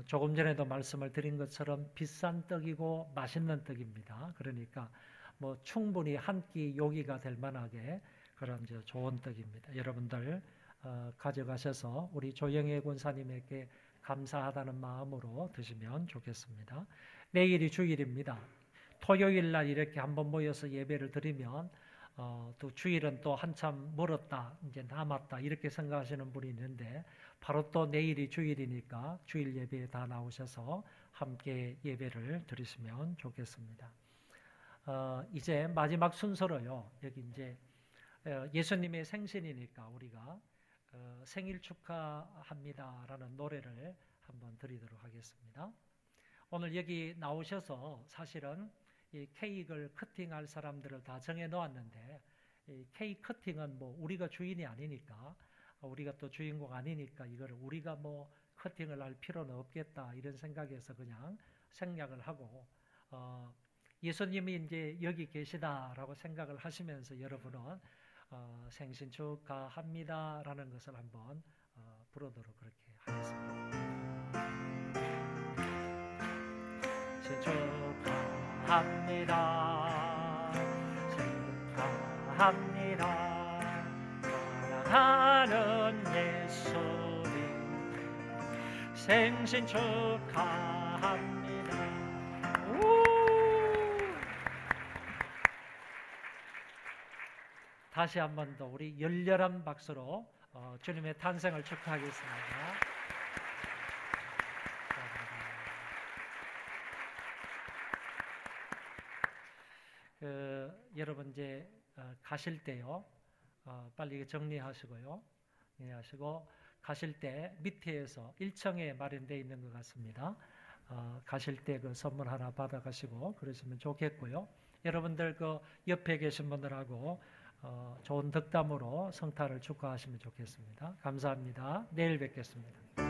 조금 전에도 말씀을 드린 것처럼 비싼 떡이고 맛있는 떡입니다. 그러니까 뭐 충분히 한 끼 요기가 될 만하게 그런 좋은 떡입니다. 여러분들 가져가셔서 우리 조영애 권사님에게 감사하다는 마음으로 드시면 좋겠습니다. 내일이 주일입니다. 토요일 날 이렇게 한번 모여서 예배를 드리면 또 주일은 또 한참 멀었다, 이제 남았다 이렇게 생각하시는 분이 있는데 바로 또 내일이 주일이니까 주일 예배에 다 나오셔서 함께 예배를 드리시면 좋겠습니다. 이제 마지막 순서로요. 여기 이제 예수님의 생신이니까 우리가 생일 축하합니다라는 노래를 한번 드리도록 하겠습니다. 오늘 여기 나오셔서 사실은 이 케이크를 커팅할 사람들을 다 정해 놓았는데 이 케이크 커팅은 뭐 우리가 주인이 아니니까 우리가 또 주인공 아니니까 이걸 우리가 뭐 커팅을 할 필요는 없겠다 이런 생각에서 그냥 생략을 하고 예수님이 이제 여기 계시다라고 생각을 하시면서 여러분은 생신 축하합니다라는 것을 한번 부르도록 그렇게 하겠습니다. 생신 축하합니다. 축하합니다. 사랑하는 예수님 생신 축하합니다. 다시 한 번 더 우리 열렬한 박수로 주님의 탄생을 축하하겠습니다. 여러분 이제 가실 때요, 빨리 정리하시고요. 정리하시고 가실 때 밑에서 1층에 마련되어 있는 것 같습니다. 가실 때 그 선물 하나 받아가시고 그러시면 좋겠고요. 여러분들 그 옆에 계신 분들하고 좋은 덕담으로 성탄을 축하하시면 좋겠습니다. 감사합니다. 내일 뵙겠습니다.